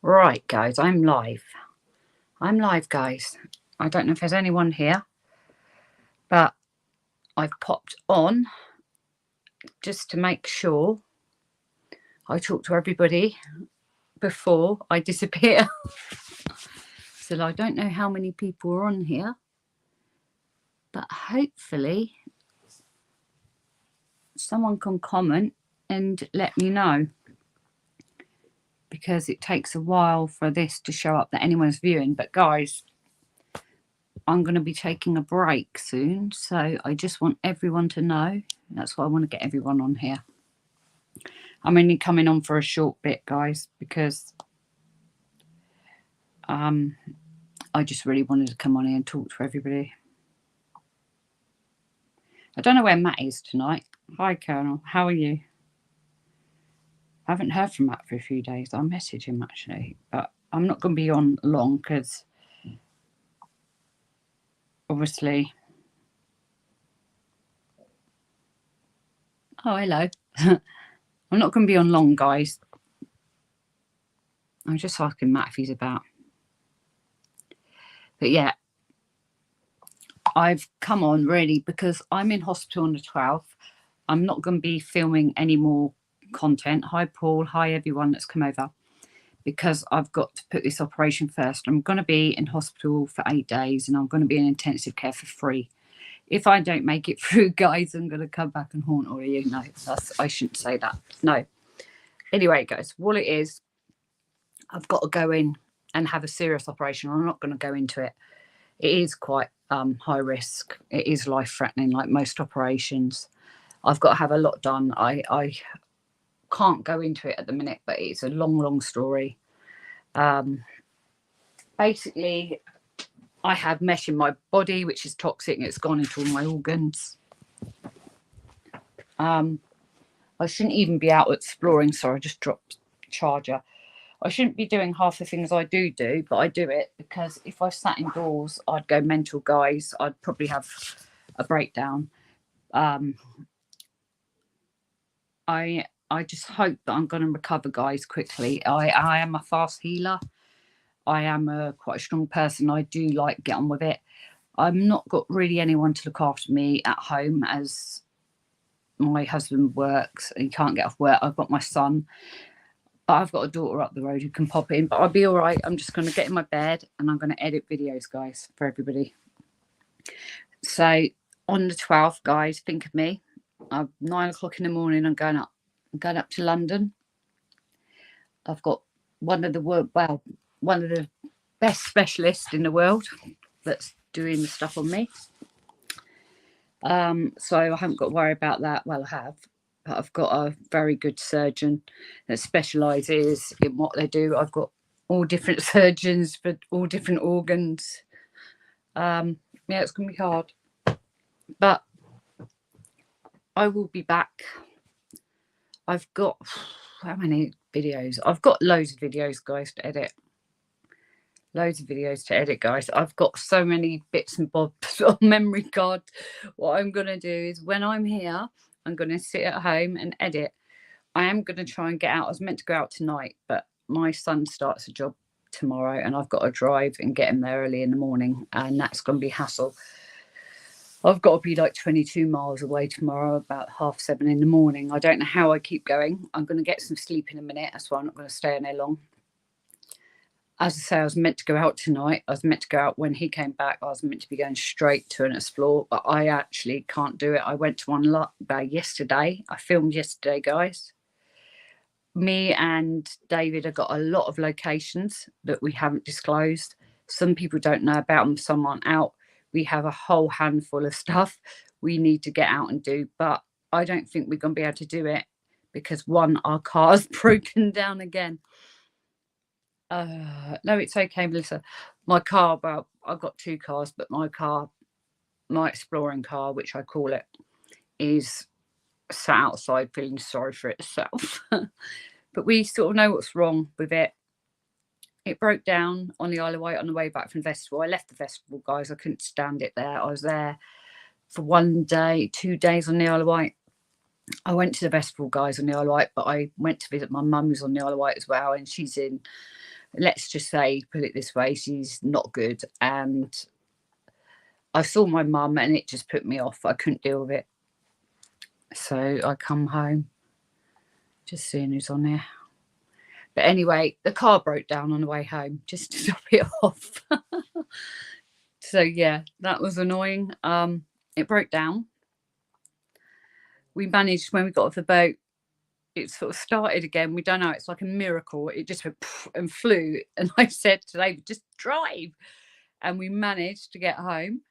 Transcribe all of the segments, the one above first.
Right, guys, I'm live. I'm live, guys. I don't know if there's anyone here, but I've popped on just to make sure I talk to everybody before I disappear. So I don't know how many people are on here, but hopefully someone can comment and let me know, because it takes a while for this to show up that anyone's viewing. But guys, I'm going to be taking a break soon, so I just want everyone to know. That's why I want to get everyone on here. I'm only coming on for a short bit, guys, because I just really wanted to come on here and talk to everybody. I don't know where Matt is tonight. Hi, Colonel. How are you? I haven't heard from Matt for a few days. I'll message him, actually. But I'm not going to be on long because, obviously... Oh, hello. I'm not going to be on long, guys. I'm just asking Matt if he's about. But yeah, I've come on really because I'm in hospital on the 12th. I'm not going to be filming any more content. Hi, Paul. Hi, everyone that's come over, because I've got to put this operation first. I'm going to be in hospital for 8 days and I'm going to be in intensive care for 3. If I don't make it through, guys, I'm going to come back and haunt all of you. No, I shouldn't say that. No. Anyway, guys, what it is, I've got to go in and have a serious operation. I'm not going to go into it. It is quite high risk. It is life-threatening, like most operations. I've got to have a lot done. I can't go into it at the minute, but it's a long story. Basically, I have mesh in my body, which is toxic, and it's gone into all my organs. I shouldn't even be out exploring. Sorry, I just dropped charger. I shouldn't be doing half the things I do, but I do it because if I sat indoors, I'd go mental, guys. I'd probably have a breakdown. I just hope that I'm going to recover, guys, quickly. I am a fast healer. I am quite a strong person. I do like get on with it. I've not got really anyone to look after me at home, as my husband works and he can't get off work. I've got my son, but I've got a daughter up the road who can pop in. But I'll be all right. I'm just going to get in my bed and I'm going to edit videos, guys, for everybody. So on the 12th, guys, think of me. 9 o'clock in the morning, I'm going up to London. I've got one of the best specialists in the world that's doing the stuff on me. So I haven't got to worry about that. Well, I have, but I've got a very good surgeon that specialises in what they do. I've got all different surgeons for all different organs. Yeah, it's going to be hard, but I will be back. I've got how many videos? I've got loads of videos, guys, to edit. Loads of videos to edit, guys. I've got so many bits and bobs on memory card. What I'm going to do is when I'm here, I'm going to sit at home and edit. I am going to try and get out. I was meant to go out tonight, but my son starts a job tomorrow and I've got to drive and get him there early in the morning, and that's going to be hassle. I've got to be like 22 miles away tomorrow, about 7:30 in the morning. I don't know how I keep going. I'm going to get some sleep in a minute. That's why I'm not going to stay in there long. As I say, I was meant to go out tonight. I was meant to go out when he came back. I was meant to be going straight to an explore, but I actually can't do it. I went to one yesterday. I filmed yesterday, guys. Me and David have got a lot of locations that we haven't disclosed. Some people don't know about them, some aren't out. We have a whole handful of stuff we need to get out and do, but I don't think we're going to be able to do it because, one, our car's broken down again. No, it's okay, Melissa. My car, well, I've got 2 cars, but my exploring car, which I call it, is sat outside feeling sorry for itself. But we sort of know what's wrong with it. It broke down on the Isle of Wight on the way back from the festival. I left the festival, guys. I couldn't stand it there. I was there for 1 day, 2 days on the Isle of Wight. I went to the festival, guys, on the Isle of Wight, but I went to visit my mum, who's on the Isle of Wight as well, and she's in let's just say, put it this way, she's not good. And I saw my mum and it just put me off. I couldn't deal with it. So I come home, just seeing who's on here. But anyway, the car broke down on the way home, just to top it off. So yeah, that was annoying. It broke down. We managed, when we got off the boat, it sort of started again. We don't know, it's like a miracle. It just went and flew. And I said to David, just drive. And we managed to get home.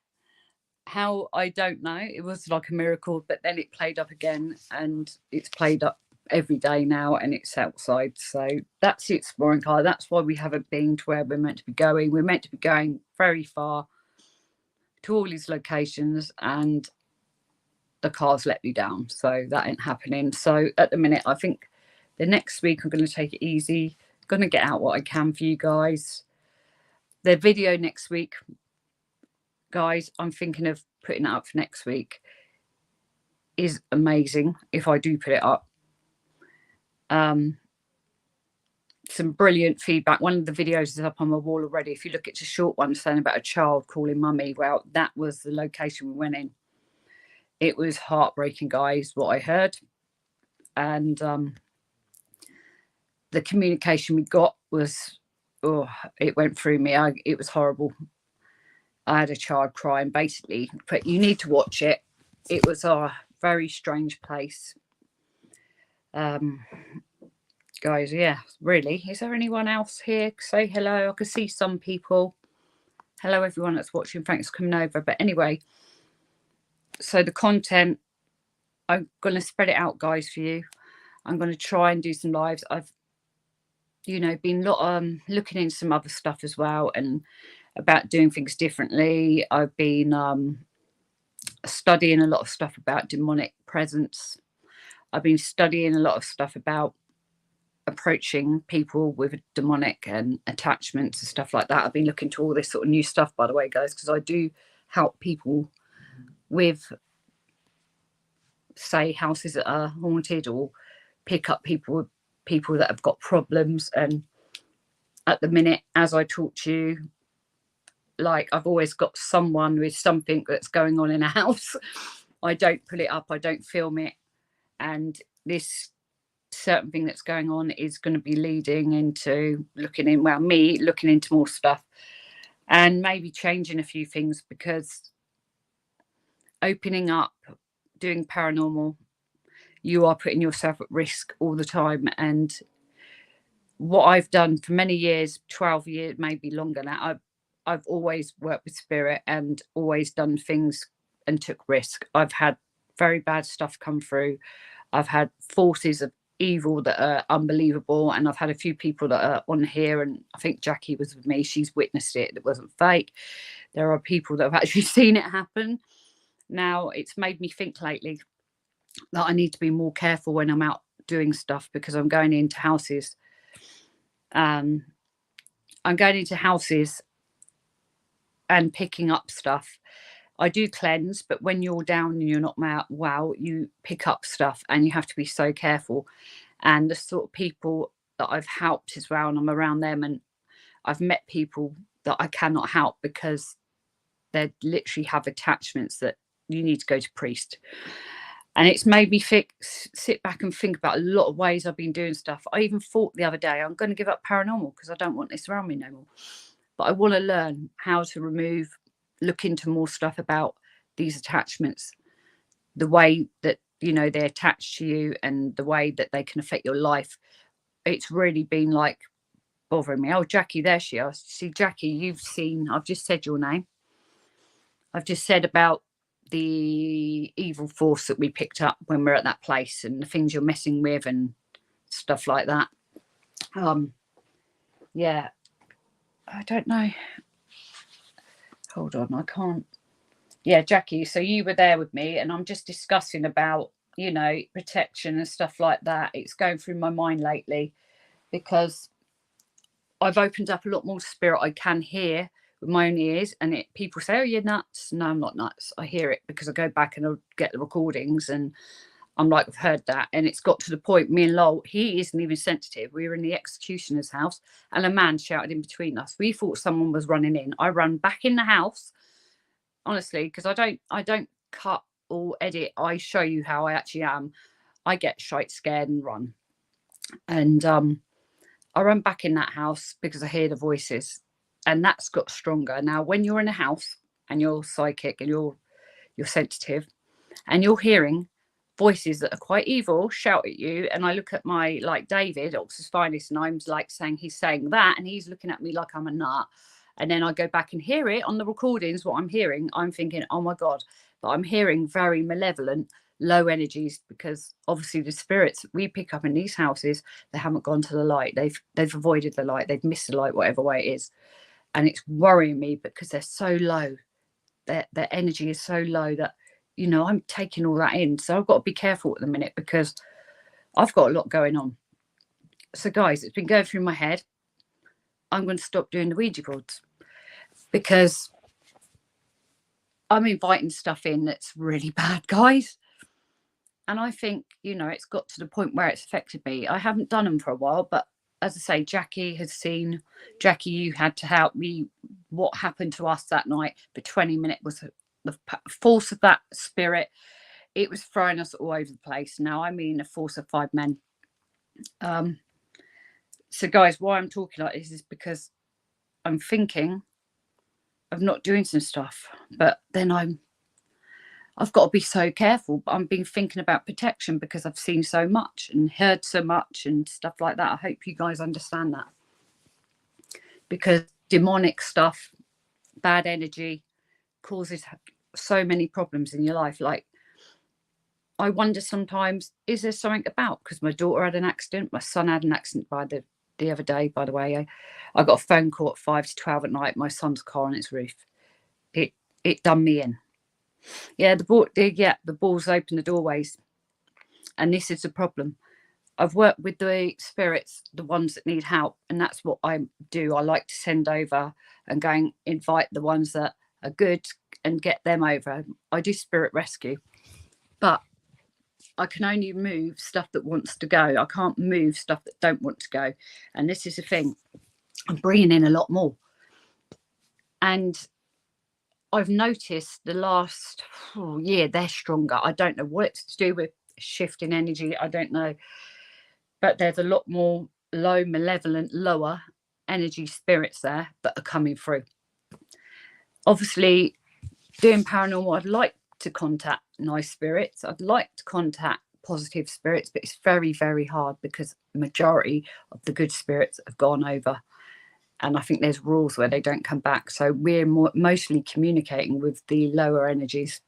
How, I don't know. It was like a miracle. But then it played up again, and it's played up every day now, and it's outside. So that's the exploring car. That's why we haven't been to where we're meant to be going. We're meant to be going very far to all these locations, and the car's let me down, so that ain't happening. So at the minute, I think the next week I'm going to take it easy. I'm going to get out what I can for you guys. The video next week, guys, I'm thinking of putting it up for next week, is amazing if I do put it up. Some brilliant feedback. One of the videos is up on my wall already. If you look, it's a short one saying about a child calling mummy. Well, that was the location we went in. It was heartbreaking, guys, what I heard. And the communication we got was, oh, it went through me. It was horrible. I had a child crying, basically. But you need to watch it. It was a very strange place. Guys, yeah, really. Is there anyone else here? Say hello. I can see some people. Hello, everyone that's watching. Thanks for coming over. But anyway, so the content, I'm going to spread it out, guys, for you. I'm going to try and do some lives. I've, been looking into some other stuff as well, and about doing things differently. I've been studying a lot of stuff about demonic presence. I've been studying a lot of stuff about approaching people with demonic and attachments and stuff like that. I've been looking to all this sort of new stuff, by the way, guys, because I do help people with, say, houses that are haunted, or pick up people that have got problems. And at the minute, as I talk to you, like, I've always got someone with something that's going on in a house. I don't pull it up, I don't film it, and this certain thing that's going on is going to be leading into me looking into more stuff, and maybe changing a few things, because opening up, doing paranormal, you are putting yourself at risk all the time. And what I've done for many years, 12 years, maybe longer now, I've always worked with spirit and always done things and took risk. I've had very bad stuff come through. I've had forces of evil that are unbelievable, and I've had a few people that are on here, and I think Jackie was with me, she's witnessed it, it wasn't fake. There are people that have actually seen it happen. Now, it's made me think lately that I need to be more careful when I'm out doing stuff, because I'm going into houses. I'm going into houses and picking up stuff. I do cleanse, but when you're down and you're not well, you pick up stuff, and you have to be so careful. And the sort of people that I've helped as well, and I'm around them, and I've met people that I cannot help because they literally have attachments that you need to go to priest. And it's made me sit back and think about a lot of ways I've been doing stuff. I even thought the other day, I'm going to give up paranormal because I don't want this around me no more. But I want to learn how to look into more stuff about these attachments, the way that, they attach to you, and the way that they can affect your life. It's really been like bothering me. Oh, Jackie, there she is. See, Jackie, you've seen, I've just said your name. I've just said about the evil force that we picked up when we're at that place, and the things you're messing with and stuff like that. Yeah, I don't know. Hold on, I can't. Yeah, Jackie, so you were there with me, and I'm just discussing about, protection and stuff like that. It's going through my mind lately, because I've opened up a lot more spirit. I can hear with my own ears, and people say, oh, you're nuts. No, I'm not nuts. I hear it because I go back and I get the recordings, and I'm like, I've heard that. And it's got to the point, me and Lowell, he isn't even sensitive. We were in the executioner's house and a man shouted in between us. We thought someone was running in. I ran back in the house, honestly, because I don't cut or edit. I show you how I actually am. I get shite scared and run. And I ran back in that house because I hear the voices. And that's got stronger. Now, when you're in a house and you're psychic and you're sensitive and you're hearing voices that are quite evil shout at you, and I look at my, like, David, Oxford's finest, and I'm like saying, he's saying that, and he's looking at me like I'm a nut. And then I go back and hear it on the recordings, what I'm hearing, I'm thinking, oh my God, but I'm hearing very malevolent, low energies, because obviously the spirits we pick up in these houses, they haven't gone to the light. They've avoided the light. They've missed the light, whatever way it is. And it's worrying me because they're so low. Their energy is so low that, I'm taking all that in. So I've got to be careful at the minute because I've got a lot going on. So guys, it's been going through my head. I'm going to stop doing the Ouija boards because I'm inviting stuff in that's really bad, guys. And I think, it's got to the point where it's affected me. I haven't done them for a while, but as I say, Jackie, you had to help me. What happened to us that night for 20 minutes was the force of that spirit. It was throwing us all over the place. Now, I mean, a force of 5 men. So guys, why I'm talking like this is because I'm thinking of not doing some stuff, but then I've got to be so careful. But I've been thinking about protection because I've seen so much and heard so much and stuff like that. I hope you guys understand that, because demonic stuff, bad energy, causes so many problems in your life. Like, I wonder sometimes, is there something about, because my daughter had an accident, my son had an accident the other day, by the way. I got a phone call at 5 to 12 at night, my son's car on its roof. It done me in. Yeah, the balls open the doorways. And this is the problem. I've worked with the spirits, the ones that need help, and that's what I do. I like to send over and go and invite the ones that are good and get them over. I do spirit rescue, but I can only move stuff that wants to go. I can't move stuff that don't want to go. And this is the thing. I'm bringing in a lot more. And I've noticed the last year they're stronger. I don't know what it's to do with shift in energy. I don't know. But there's a lot more low, malevolent, lower energy spirits there that are coming through. Obviously, doing paranormal, I'd like to contact nice spirits. I'd like to contact positive spirits, but it's very, very hard because the majority of the good spirits have gone over. And I think there's rules where they don't come back. So we're mostly communicating with the lower energies,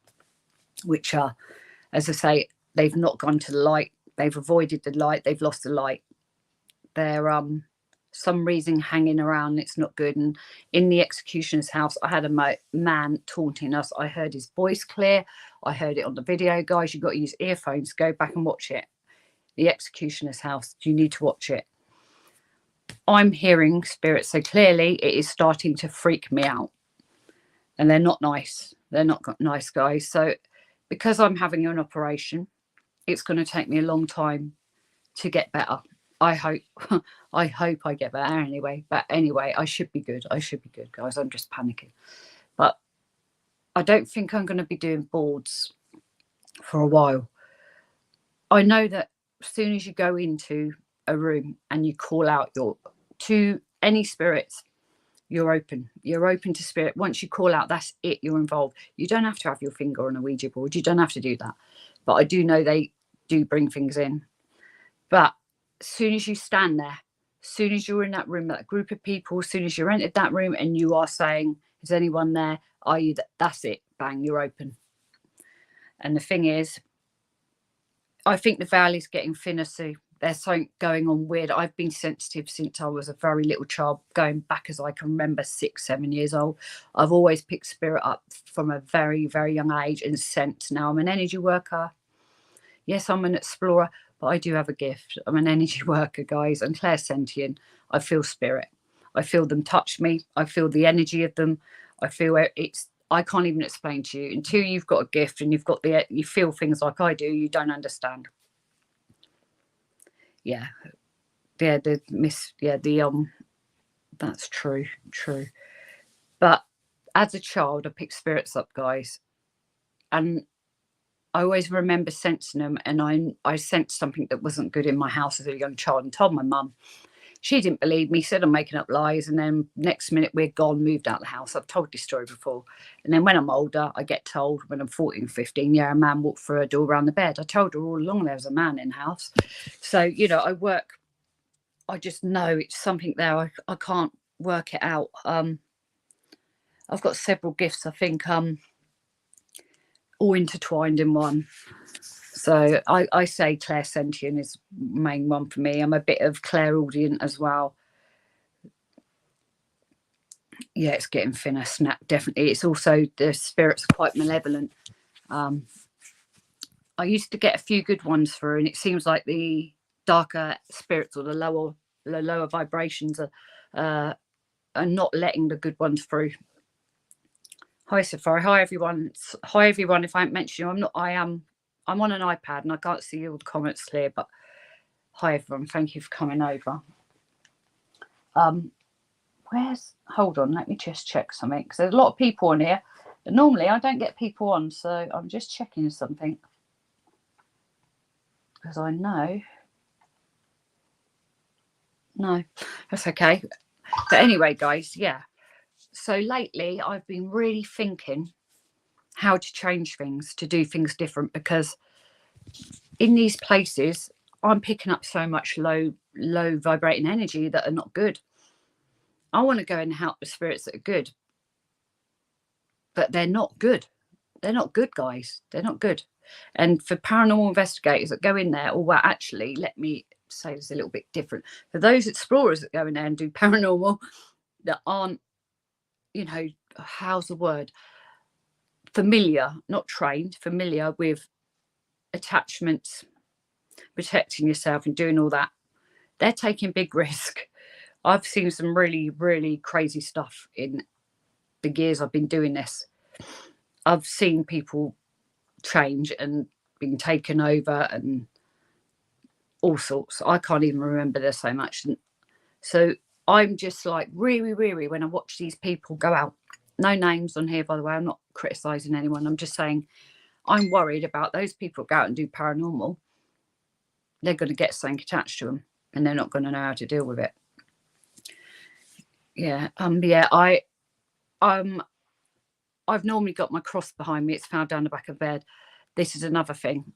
which are, as I say, they've not gone to the light. They've avoided the light. They've lost the light. They're some reason hanging around. It's not good. And in the executioner's house, I had a man taunting us. I heard his voice clear. I heard it on the video, guys. You've got to use earphones. Go back and watch it. The executioner's house. You need to watch it. I'm hearing spirits, so clearly it is starting to freak me out. And they're not nice. They're not nice, guys. So because I'm having an operation, it's going to take me a long time to get better. I hope I get better anyway. But anyway, I should be good. Guys. I'm just panicking. But I don't think I'm going to be doing boards for a while. I know that as soon as you go into a room and you call out to any spirits, you're open to spirit. Once you call out, that's it, you're involved. You don't have to have your finger on a Ouija board. You don't have to do that. But I do know they do bring things in. But as soon as you stand there, as soon as you're in that room, that group of people, as soon as you're entered that room and you are saying, is anyone there? Are you? That's it. Bang, you're open. And the thing is, I think the valley's getting thinner, Sue. There's something going on weird. I've been sensitive since I was a very little child, going back as I can remember, 6, 7 years old. I've always picked spirit up from a very, very young age and sensed. Now I'm an energy worker. Yes, I'm an explorer, but I do have a gift. I'm an energy worker, guys. I'm clairsentient. I feel spirit. I feel them touch me. I feel the energy of them. I feel it's I can't even explain to you. Until you've got a gift and you feel things like I do, you don't understand. Yeah. That's true. But as a child, I picked spirits up, guys, and I always remember sensing them, and I sensed something that wasn't good in my house as a young child and told my mum. She didn't believe me, said I'm making up lies, and then next minute we're gone, moved out of the house. I've told this story before. And then when I'm older, I get told when I'm 14, 15, yeah, a man walked through her door around the bed. I told her all along there was a man in the house. So, I just know it's something there. I can't work it out. I've got several gifts, I think, all intertwined in one. So I say clairsentient is main one for me. I'm a bit of clairaudient as well. Yeah, it's getting thinner, snap, definitely. It's also, the spirits are quite malevolent. I used to get a few good ones through, and it seems like the darker spirits or the lower vibrations are not letting the good ones through. Hi, Safari. Hi, everyone. If I haven't mentioned you, I'm on an iPad and I can't see all the comments clear, but hi, everyone. Thank you for coming over. Hold on, let me just check something, because there's a lot of people on here. And normally I don't get people on, so I'm just checking something. Because I know. No, that's okay. But anyway, guys, yeah. So lately I've been really thinking how to change things, to do things different, because in these places I'm picking up so much low vibrating energy that are not good. I want to go and help the spirits that are good, but they're not good. They're not good, guys. They're not good. And for paranormal investigators that go in there, actually, let me say this a little bit different. For those explorers that go in there and do paranormal that aren't, how's the word? Familiar, not trained, familiar with attachments, protecting yourself and doing all that, they're taking big risk. I've seen some really, really crazy stuff in the years I've been doing this. I've seen people change and being taken over and all sorts. I can't even remember, there's so much. So I'm just like really weary when I watch these people go out. No names on here, by the way. I'm not criticizing anyone. I'm just saying I'm worried about those people go out and do paranormal. They're going to get something attached to them and they're not going to know how to deal with it. I've normally got my cross behind me. It's found down the back of bed. This is another thing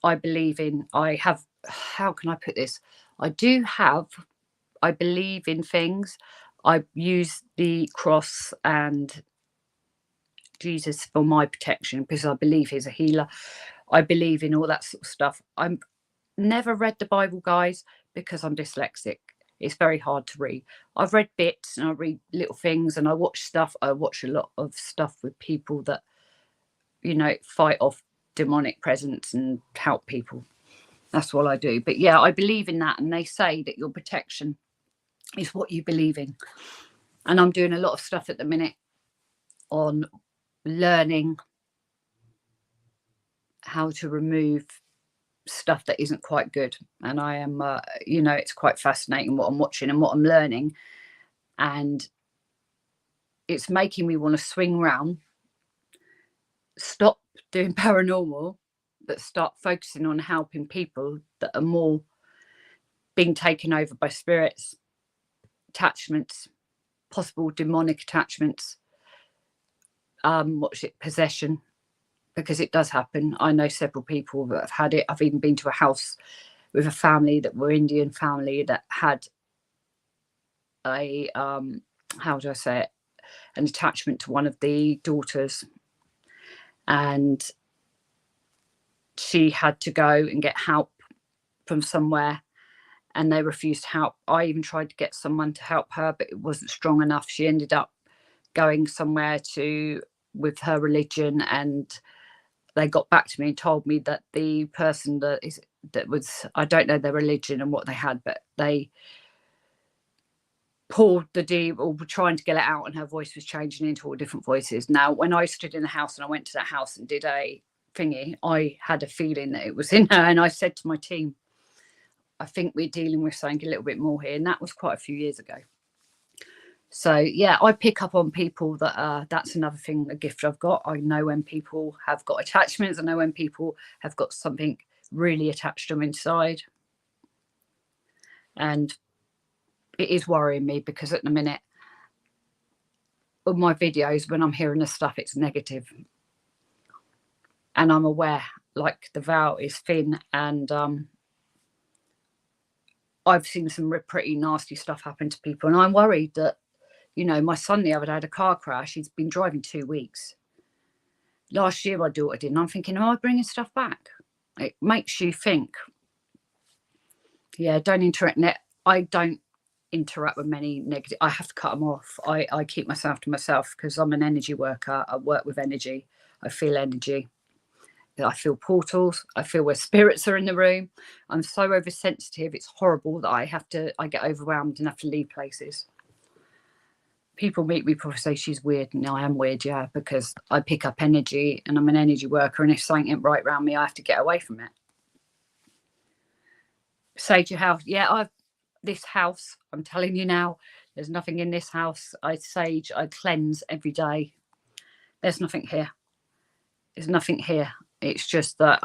I believe in. How can I put this? I believe in things. I use the cross and Jesus for my protection because I believe he's a healer. I believe in all that sort of stuff. I've never read the Bible, guys, because I'm dyslexic. It's very hard to read. I've read bits and I read little things and I watch stuff. I watch a lot of stuff with people that, fight off demonic presence and help people. That's what I do. But yeah, I believe in that. And they say that your protection is what you believe in. And I'm doing a lot of stuff at the minute on learning how to remove stuff that isn't quite good. And I am, it's quite fascinating what I'm watching and what I'm learning. And it's making me want to swing around, stop doing paranormal, but start focusing on helping people that are more being taken over by spirits, attachments, possible demonic attachments, possession, because it does happen. I know several people that have had it. I've even been to a house with a family that were Indian family that had a how do I say it, an attachment to one of the daughters, and she had to go and get help from somewhere and they refused to help. I even tried to get someone to help her, but it wasn't strong enough. She ended up going somewhere with her religion, and they got back to me and told me that the person that was, I don't know their religion and what they had, but they poured the deep, or trying to get it out, and her voice was changing into all different voices. Now, when I stood in the house and I went to that house and did a thingy, I had a feeling that it was in her, and I said to my team, I think we're dealing with something a little bit more here, and that was quite a few years ago. So yeah, I pick up on people that that's another thing, a gift I've got. I know when people have got attachments. I know when people have got something really attached to them inside. And it is worrying me, because at the minute, on my videos, when I'm hearing this stuff, it's negative. And I'm aware, like, the veil is thin, and I've seen some pretty nasty stuff happen to people. And I'm worried that, you know, my son the other day had a car crash. He's been driving 2 weeks. Last year my daughter did, and I'm thinking, am I bringing stuff back? It makes you think. Yeah, don't interact. I don't interact with many negative. I have to cut them off. I keep myself to myself, because I'm an energy worker. I work with energy. I feel energy. I feel portals. I feel where spirits are in the room. I'm so oversensitive. It's horrible that I get overwhelmed and have to leave places. People meet me, probably say she's weird. No, I am weird, yeah, because I pick up energy, and I'm an energy worker, and if something ain't right around me, I have to get away from it. Sage your house. Yeah, this house, I'm telling you now, there's nothing in this house. I sage, I cleanse every day. There's nothing here. There's nothing here. It's just that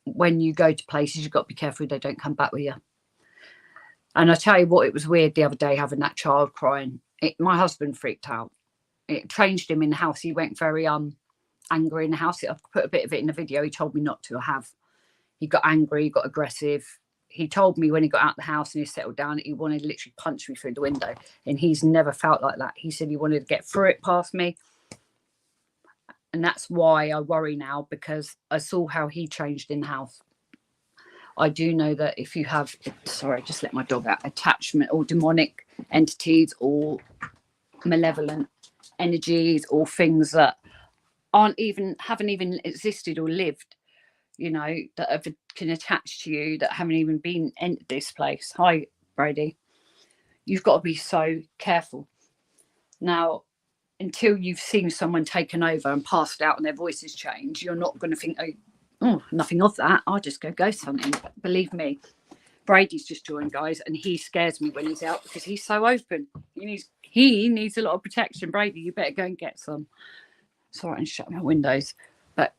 when you go to places, you've got to be careful they don't come back with you. And I tell you what, it was weird the other day having that child crying. My husband freaked out. It changed him in the house. He went very angry in the house. I've put a bit of it in the video. He told me not to. I have. He got angry, he got aggressive. He told me when he got out of the house and he settled down, he wanted to literally punch me through the window. And he's never felt like that. He said he wanted to get through it past me. And that's why I worry now, because I saw how he changed in the house. I do know that if you have, sorry, just let my dog out, attachment or demonic entities or malevolent energies or things that haven't even existed or lived, you know, that can attach to you, that haven't even been in this place. Hi, Brady. You've got to be so careful. Now, until you've seen someone taken over and passed out and their voices change, you're not going to think, oh, nothing of that. I'll just go ghost hunting. But believe me, Brady's just joined, guys, and he scares me when he's out, because he's so open. He needs a lot of protection. Brady, you better go and get some. Sorry, and shut my windows. But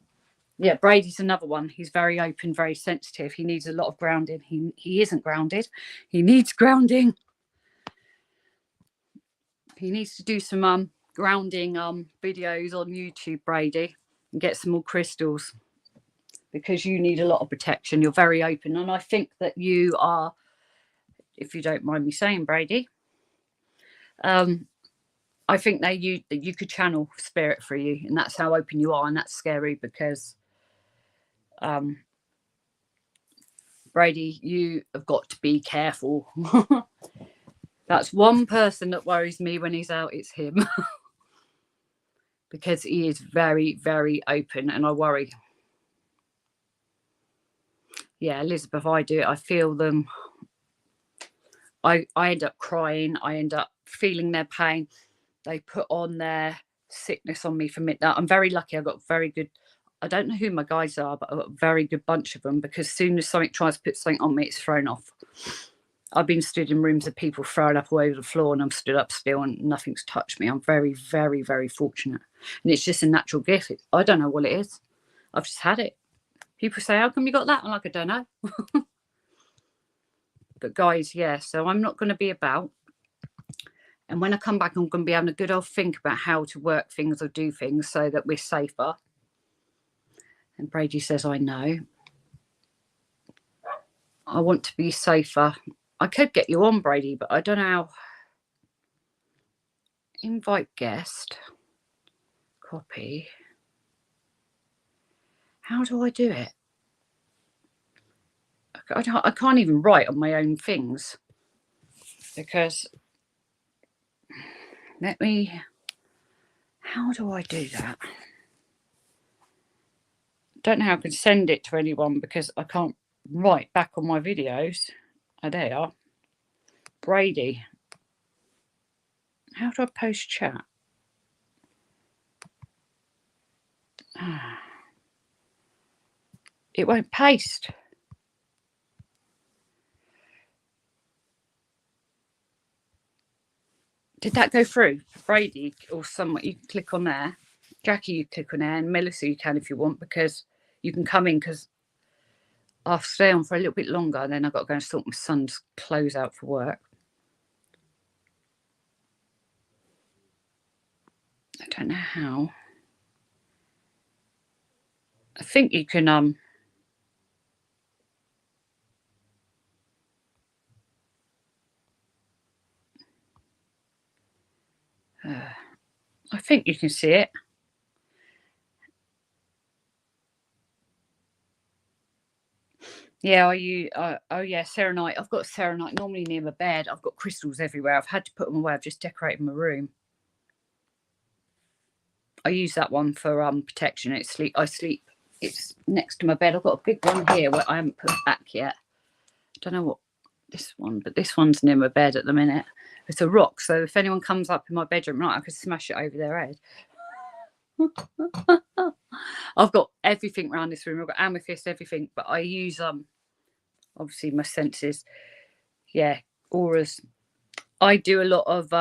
yeah, Brady's another one. He's very open, very sensitive. He needs a lot of grounding. He isn't grounded. He needs grounding. He needs to do some grounding videos on YouTube, Brady, and get some more crystals, because you need a lot of protection. You're very open, and I think that you are, if you don't mind me saying, Brady, I think that you could channel spirit for you, and that's how open you are, and that's scary, because Brady, you have got to be careful. That's one person that worries me when he's out, it's him. Because he is very, very open, and I worry. Yeah, Elizabeth, I do it. I feel them. I end up crying. I end up feeling their pain. They put on their sickness on me for midnight. I'm very lucky. I've got very good, I don't know who my guys are, but I've got a very good bunch of them, because as soon as something tries to put something on me, it's thrown off. I've been stood in rooms of people throwing up all over the floor, and I'm stood up still and nothing's touched me. I'm very, very, very fortunate. And it's just a natural gift. I don't know what it is. I've just had it. People say, how come you got that? I'm like, I don't know. But guys, yeah, so I'm not going to be about. And when I come back, I'm going to be having a good old think about how to work things or do things so that we're safer. And Brady says, I know. I want to be safer. I could get you on, Brady, but I don't know how. Invite guest. Copy. How do I do it? I can't even write on my own things, because how do I do that? Don't know how I can send it to anyone, because I can't write back on my videos. Oh, there you are. Brady. How do I post chat? It won't paste. Did that go through? Brady or someone, you can click on there. Jackie, you click on there, and Melissa, you can if you want, because you can come in, because I'll stay on for a little bit longer, and then I've got to go and sort my son's clothes out for work. I don't know how. I think you can I think you can see it. Yeah, oh yeah, serenite. I've got serenite normally near my bed. I've got crystals everywhere. I've had to put them away. I've just decorated my room. I use that one for protection. I sleep. It's next to my bed. I've got a big one here where I haven't put back yet. Don't know what this one, but this one's near my bed at the minute. It's a rock, so if anyone comes up in my bedroom, right, I could smash it over their head. I've got everything around this room. I've got amethyst, everything, but I use obviously my senses. Yeah, auras. I do a lot of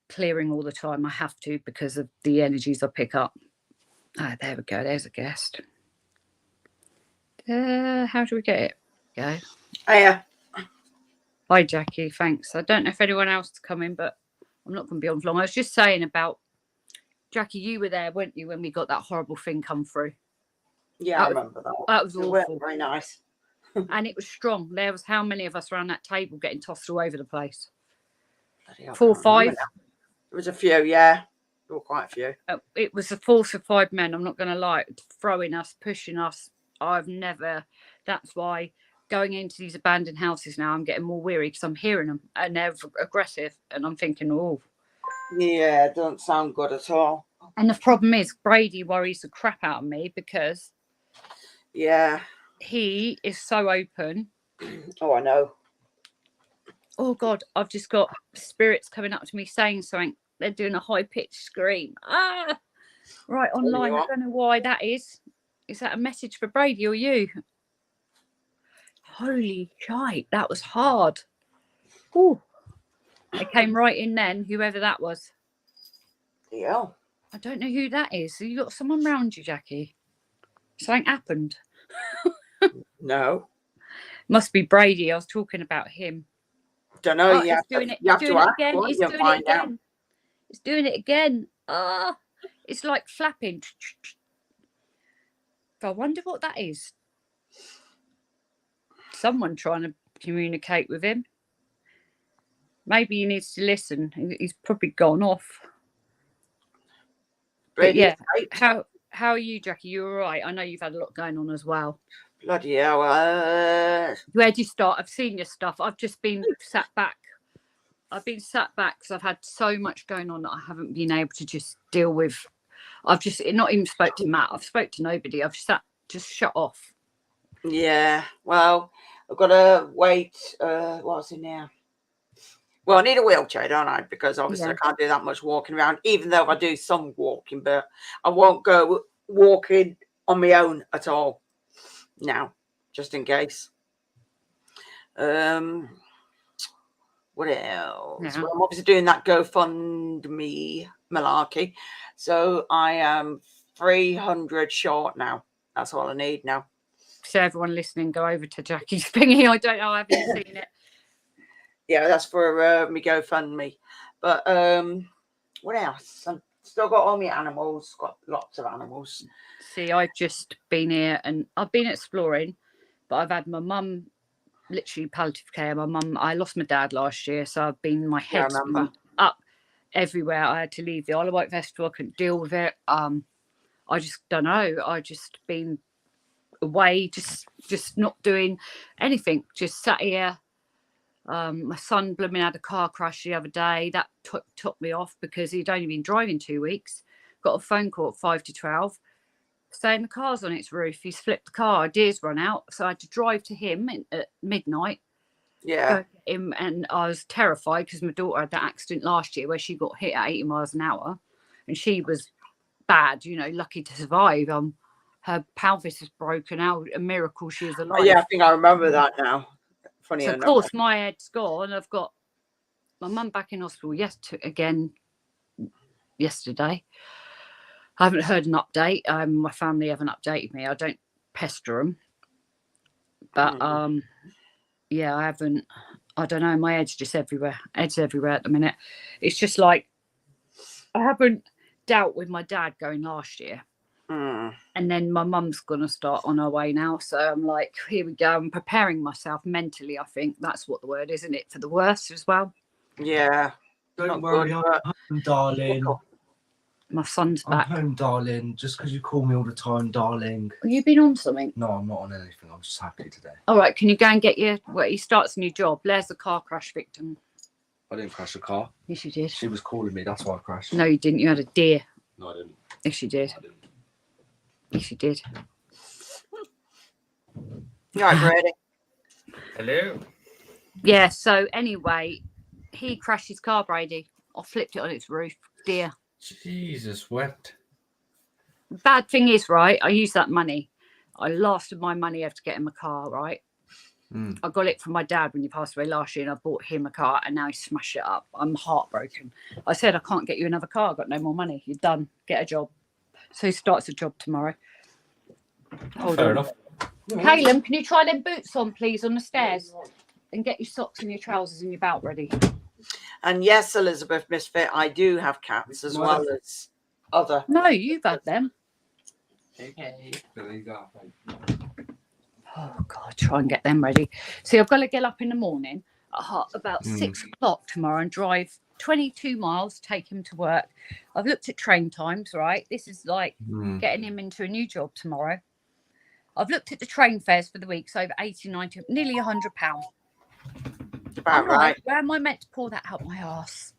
clearing all the time. I have to, because of the energies I pick up. Ah, there we go. There's a guest. How do we get it? Go. Hiya. Hi, Jackie. Thanks. I don't know if anyone else is coming, but I'm not going to be on for long. I was just saying about Jackie. You were there, weren't you, when we got that horrible thing come through? Yeah, I remember that. That was awful. Very nice. And it was strong. There was how many of us around that table getting tossed all over the place? Bloody hell, 4 or 5. There was a few, yeah. There were quite a few. It was a force of 5 men. I'm not going to lie, throwing us, pushing us. I've never. That's why going into these abandoned houses now, I'm getting more weary, because I'm hearing them and they're aggressive, and I'm thinking, oh. Yeah, it doesn't sound good at all. And the problem is, Brady worries the crap out of me, because yeah, he is so open. Oh, I know. Oh God, I've just got spirits coming up to me saying something. They're doing a high-pitched scream. Ah, right, online. I don't know why that is. Is that a message for Brady or you? Holy shite, that was hard. Ooh. It came right in then, whoever that was. Yeah. I don't know who that is. You got someone around you, Jackie? Something happened. No. Must be Brady. I was talking about him. Don't know. Oh, it's doing it. It's doing it again. It's doing it again. It's doing it again. Ah, it's like flapping. I wonder what that is. Someone trying to communicate with him. Maybe he needs to listen. He's probably gone off. But yeah, how are you, Jackie? You all right? I know you've had a lot going on as well. Bloody hell. Where do you start? I've seen your stuff. I've just been sat back. I've been sat back because I've had so much going on that I haven't been able to just deal with. I've just not even spoke to Matt. I've spoke to nobody. I've just shut off. Yeah. Well, I've got to wait. What's it now? Well, I need a wheelchair, don't I? Because obviously I can't do that much walking around, even though I do some walking, but I won't go walking on my own at all now, just in case. What else? Yeah. Well, I'm obviously doing that GoFundMe malarkey. So I am 300 short now. That's all I need now. So everyone listening, go over to Jackie's thingy. I don't know. I haven't seen it. Yeah, that's for me GoFundMe. But what else? I've still got all my animals. Got lots of animals. See, I've just been here and I've been exploring, but I've had my mum literally palliative care. My mum, I lost my dad last year, so I've been, my head's been up everywhere. I had to leave the Isle of Wight Festival. I couldn't deal with it. I just don't know. I just been away, just not doing anything. Just sat here. My son blooming had a car crash the other day. That took me off because he'd only been driving 2 weeks. Got a phone call at 5 to 12. Saying the car's on its roof. He's flipped the car. Ideas run out. So I had to drive to him at midnight. Yeah. Go get him, and I was terrified because my daughter had that accident last year where she got hit at 80 miles an hour, and she was bad, lucky to survive. Her pelvis is broken out, a miracle she was alive. Yeah, I think I remember that now. Funny So enough. of course my head's gone. I've got my mum back in hospital yesterday. I haven't heard an update. My family haven't updated me. I don't pester them, but yeah, I haven't. I don't know. My head's just everywhere. Head's everywhere at the minute. It's just like I haven't dealt with my dad going last year. And then my mum's going to start on her way now. So I'm like, here we go. I'm preparing myself mentally, I think. That's what the word, isn't it? For the worst as well. Yeah. Don't worry, I'm home, darling. My son's back. I'm home, darling. Just because you call me all the time, darling. Have you been on something? No, I'm not on anything. I'm just happy today. All right, can you go and get he starts a new job. Blair's the car crash victim. I didn't crash a car. Yes, you did. She was calling me. That's why I crashed. No, you didn't. You had a deer. No, I didn't. Yes, you did. No, I didn't. Yes, you did. You all right, Brady? Hello. Yeah, so anyway, he crashed his car, Brady. I flipped it on its roof. Dear. Jesus, what? Bad thing is, right, I used that money. I lasted my money after getting a car, right? I got it from my dad when he passed away last year, and I bought him a car, and now he smashed it up. I'm heartbroken. I said, I can't get you another car. I've got no more money. You're done. Get a job. So he starts a job tomorrow. Fair enough. Caleb, can you try them boots on, please, on the stairs? And get your socks and your trousers and your belt ready. And yes, Elizabeth Misfit, I do have cats as well as other. No, you've had them. Okay. There you go. Oh, God, try and get them ready. See, I've got to get up in the morning at about 6 o'clock tomorrow and drive 22 miles, take him to work. I've looked at train times, right? This is like getting him into a new job tomorrow. I've looked at the train fares for the week, so over 80, 90, nearly £100. About right. Where am I meant to pull that out my arse?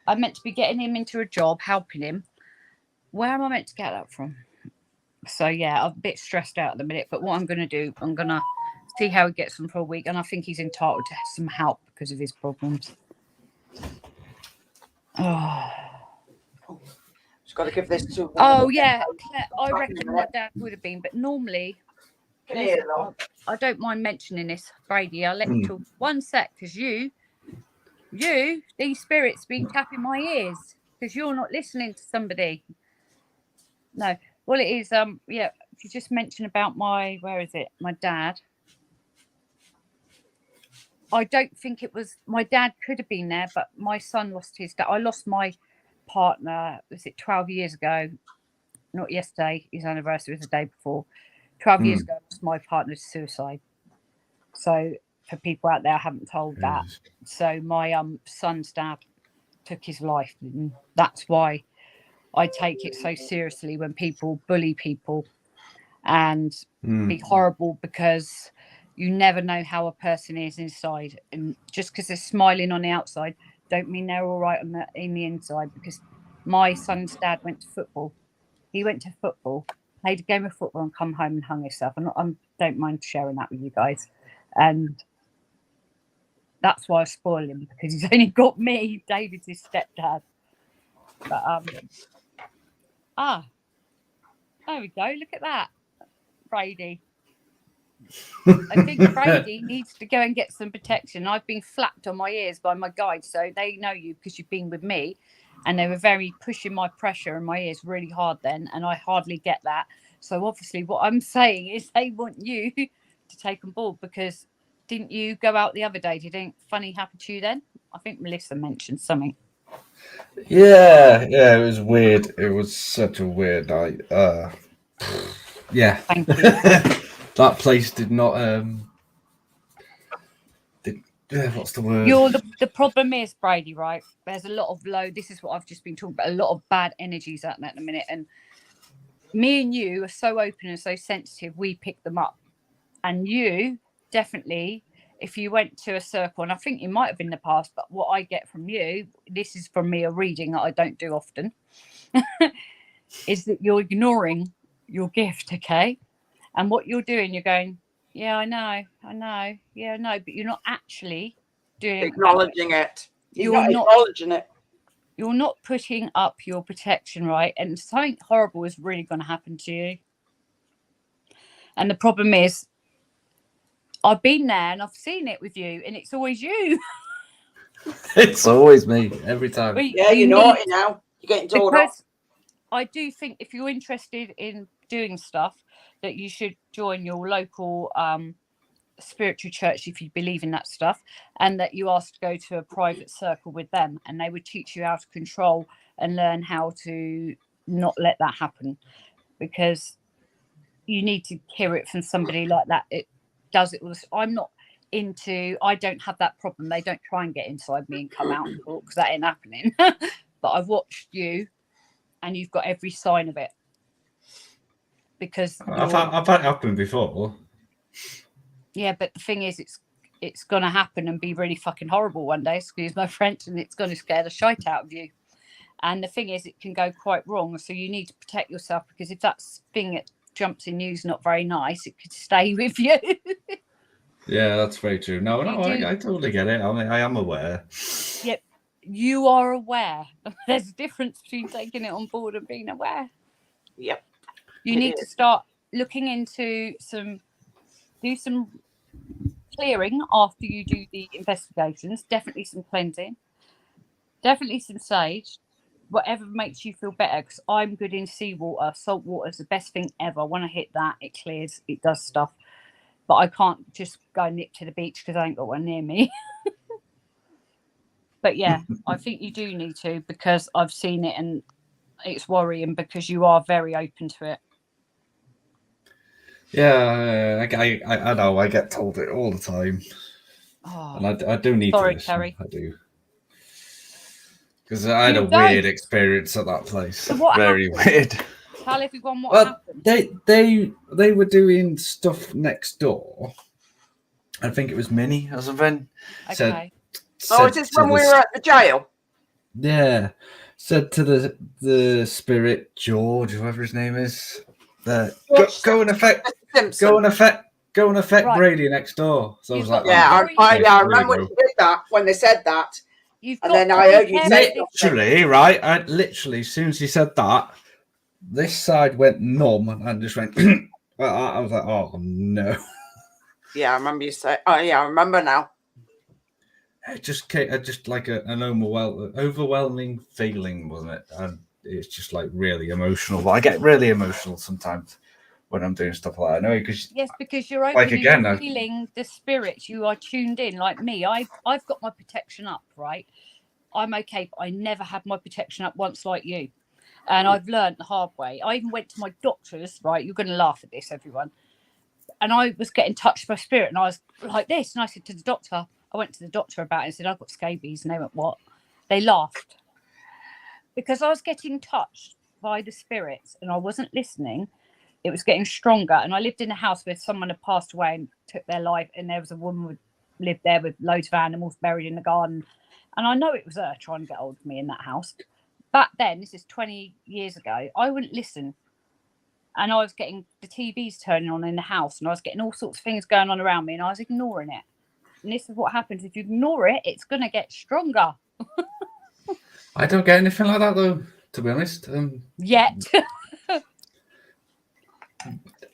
I'm meant to be getting him into a job, helping him. Where am I meant to get that from? So, yeah, I'm a bit stressed out at the minute. But what I'm going to do, I'm going to see how he gets on for a week. And I think he's entitled to some help because of his problems. Oh, Just got to give this to. oh yeah. Claire, I reckon my dad would have been. But normally, I don't mind mentioning this, Brady. I'll let you talk 1 sec because these spirits been tapping my ears because you're not listening to somebody. No. Well, it is, yeah, if you just mention about my dad. I don't think it was, my dad could have been there, but my son lost his dad. I lost my partner, was it 12 years ago? Not yesterday, his anniversary was the day before. 12 years ago, I lost my partner to suicide. So for people out there, I haven't told that. So my son's dad took his life, and that's why I take it so seriously when people bully people and be horrible, because you never know how a person is inside. And just because they're smiling on the outside, don't mean they're all right in the inside. Because my son's dad went to football. He went to football, played a game of football, and come home and hung himself. And I don't mind sharing that with you guys. And that's why I spoil him, because he's only got me. David's his stepdad. But there we go. Look at that, Brady. I think Brady needs to go and get some protection. I've been flapped on my ears by my guides, so they know you because you've been with me, and they were very pushing my pressure in my ears really hard then, and I hardly get that. So obviously what I'm saying is they want you to take on board, because didn't you go out the other day? Did anything funny happen to you then? I think Melissa mentioned something. Yeah, it was weird. It was such a weird night. Yeah. Thank you. That place did not what's the word? The problem is, Brady, right? There's a lot of this is what I've just been talking about, a lot of bad energies out there at the minute. And me and you are so open and so sensitive, we pick them up. And you definitely, if you went to a circle, and I think you might have in the past, but what I get from you, this is from me, a reading that I don't do often, is that you're ignoring your gift, okay? And what you're doing, you're going, Yeah, I know. Yeah, no, but you're not actually doing it. Acknowledging it. He's You're not not- acknowledging it. You're not putting up your protection, right? And something horrible is really going to happen to you. And the problem is, I've been there and I've seen it with you, and it's always you. It's always me every time. Yeah, you're naughty now. You're getting told off. Because I do think if you're interested in doing stuff, that you should join your local spiritual church if you believe in that stuff, and that you ask to go to a private circle with them, and they would teach you how to control and learn how to not let that happen, because you need to hear it from somebody like that. It does it with. I don't have that problem. They don't try and get inside me and come out and talk, because that ain't happening. But I've watched you, and you've got every sign of it. Because I've had it happen before. yeah, but the thing is, it's gonna happen and be really fucking horrible one day, excuse my French, and it's gonna scare the shite out of you. And the thing is, it can go quite wrong, so you need to protect yourself, because if that thing that jumps in you is not very nice, it could stay with you. Yeah, that's very true. No, You I totally get it. I mean, I am aware. Yep, you are aware. There's a difference between taking it on board and being aware. Yep. You It need to is. start looking into do some clearing after you do the investigations. Definitely some cleansing. Definitely some sage. Whatever makes you feel better, because I'm good in seawater. Salt water is the best thing ever. When I hit that, it clears, it does stuff. But I can't just go nip to the beach because I ain't got one near me. But yeah, I think you do need to, because I've seen it and it's worrying, because you are very open to it. Yeah, I know. I get told it all the time, Oh, and I do need sorry, to listen. Terry. I do, because I had You a don't. weird experience at that place. So what Very happened? weird. Tell everyone what Well, happened. they were doing stuff next door. I think it was Minnie or something. Okay. Oh, is this when we were at the jail? Yeah, said to the spirit George, whoever his name is, that go and affect Right. Brady next door. So I You've was like, got Yeah, Sorry. I remember when you did that, when they said that. You've And got then to I be heard you careful say with this. literally, right? I literally, as soon as he said that, this side went numb and just went. I was like, oh no. Yeah, I remember you say. Oh yeah, I remember now. It just came, just like an overwhelming feeling, wasn't it? And it's just like really emotional. But I get really emotional sometimes when I'm doing stuff like that. I know because Yes, because you're open like and again, you're feeling the spirits. You are tuned in, like me. I've got my protection up, right? I'm okay, but I never had my protection up once like you. And I've learned the hard way. I even went to my doctors, right? You're going to laugh at this, everyone. And I was getting touched by spirit, and I was like this. And I said to the doctor, I went to the doctor about it and said, I've got scabies. And they went, what? They laughed. Because I was getting touched by the spirits and I wasn't listening. It was getting stronger. And I lived in a house where someone had passed away and took their life. And there was a woman who lived there with loads of animals buried in the garden. And I know it was her trying to get hold of me in that house. Back then, this is 20 years ago, I wouldn't listen. And I was getting the TVs turning on in the house, and I was getting all sorts of things going on around me, and I was ignoring it. And this is what happens if you ignore it, it's going to get stronger. I don't get anything like that though, to be honest. Yet.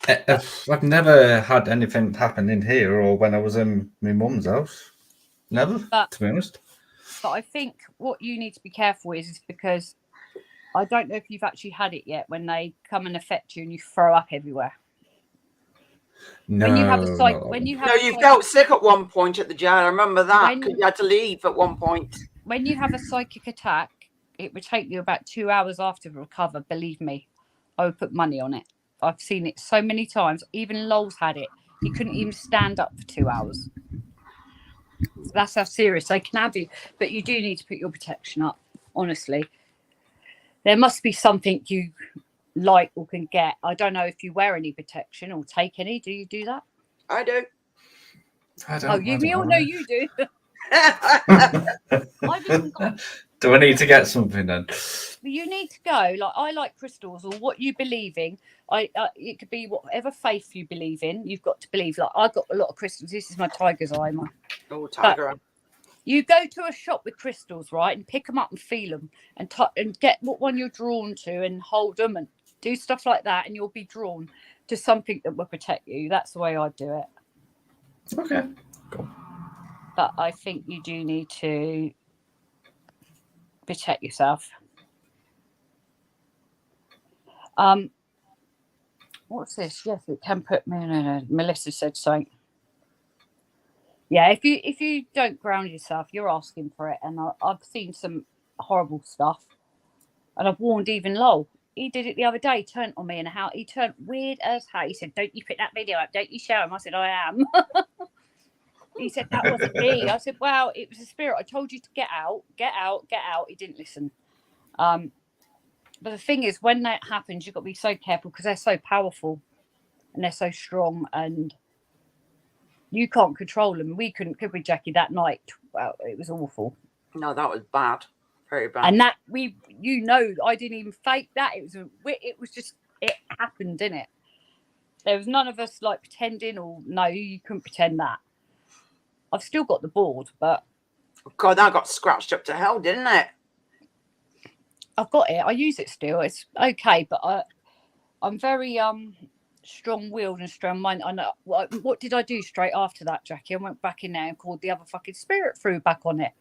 I've never had anything happen in here or when I was in my mum's house. Never, to be honest. But I think what you need to be careful with is because I don't know if you've actually had it yet, when they come and affect you and you throw up everywhere. No, When you have a No, you felt sick at one point at the jail. I remember that, because you had to leave at one point. When you have a psychic attack, it would take you about 2 hours after to recover. Believe me, I would put money on it. I've seen it so many times. Even Lowell's had it. He couldn't even stand up for 2 hours. So that's how serious they can have you. But you do need to put your protection up, honestly. There must be something you like or can get. I don't know if you wear any protection or take any. Do you do that? I do. We all know you do. I've even got Do I need to get something then? You need to go. Like, I like crystals, or what you believe in. It could be whatever faith you believe in. You've got to believe. Like, I got a lot of crystals. This is my tiger's eye. Oh, tiger. You go to a shop with crystals, right, and pick them up and feel them, and get what one you're drawn to, and hold them, and do stuff like that, and you'll be drawn to something that will protect you. That's the way I do it. Okay, cool. But I think you do need to protect yourself. What's this? Yes, it can put me. No. Melissa said something. Yeah, if you don't ground yourself, you're asking for it. And I've seen some horrible stuff, and I've warned even Lowell. He did it the other day. Turned on me, and how he turned weird as hell. He said, "Don't you put that video up? Don't you show him?" I said, "I am." He said, "That wasn't me." I said, "Well, it was a spirit. I told you to get out, get out, get out." He didn't listen. But the thing is, when that happens, you've got to be so careful, because they're so powerful and they're so strong, and you can't control them. We couldn't, could we, Jackie, that night? Well, it was awful. No, that was bad. Very bad. And that I didn't even fake that. It was just, it happened, didn't it? There was none of us like pretending, or no, you couldn't pretend that. I've still got the board, but God, that got scratched up to hell, didn't it? I've got it. I use it still. It's okay, but I'm very strong-willed and strong-minded. I know. What did I do straight after that, Jackie? I went back in there and called the other fucking spirit through back on it.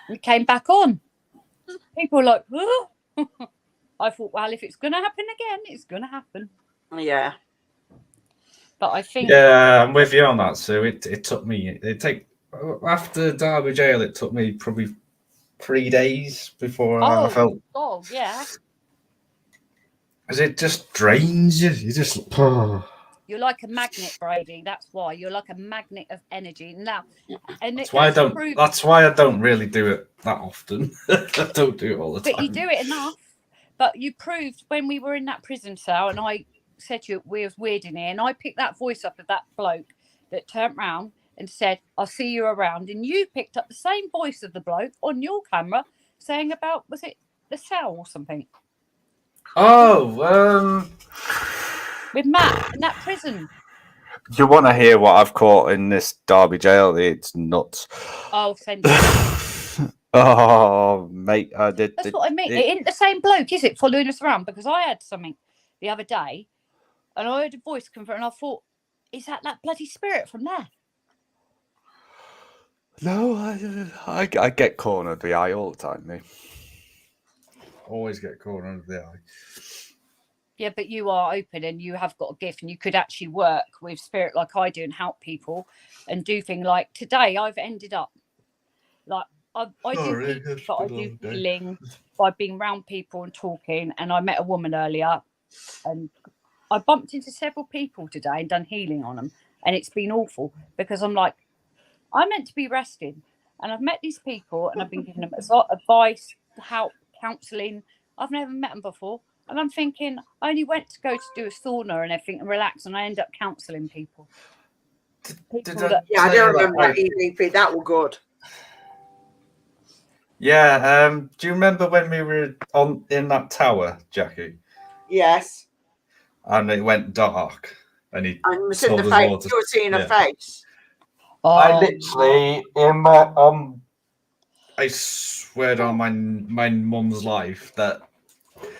It came back on. People were like, oh. I thought, well, if it's going to happen again, it's going to happen. Yeah. But I think... Yeah, I'm with you on that, Sue. It took me... After Derby Jail, it took me probably 3 days before I felt... Oh, yeah. Because it just drains you. You just... You're like a magnet, Brady. That's why. You're like a magnet of energy. Now, and that's why I don't really do it that often. I don't do it all the time. But you do it enough. But you proved when we were in that prison cell, and I said to you, we was weird in here, and I picked that voice up of that bloke that turned round and said, "I'll see you around." And you picked up the same voice of the bloke on your camera saying about, was it the cell or something? Oh, with Matt in that prison. You want to hear what I've caught in this Derby Jail? It's nuts. Oh, send it. Oh, mate. That's what I mean. It ain't the same bloke, is it, following us around? Because I had something the other day, and I heard a voice come through, and I thought, is that bloody spirit from there? No, I get caught under the eye all the time, mate. Always get caught under the eye. Yeah, but you are open, and you have got a gift, and you could actually work with spirit like I do and help people and do things like today. I've ended up like I do healing by being around people and talking. And I met a woman earlier, and I bumped into several people today and done healing on them, and it's been awful because I'm like, I'm meant to be resting, and I've met these people, and I've been giving them advice, help, counselling. I've never met them before. And I'm thinking, I only went to go to do a sauna and everything and relax, and I end up counselling people. I do remember that EVP. That was good. Yeah. Do you remember when we were in that tower, Jackie? Yes. And it went dark, and he was in the face. You were seeing a face. Oh, I literally I swear on my mum's life that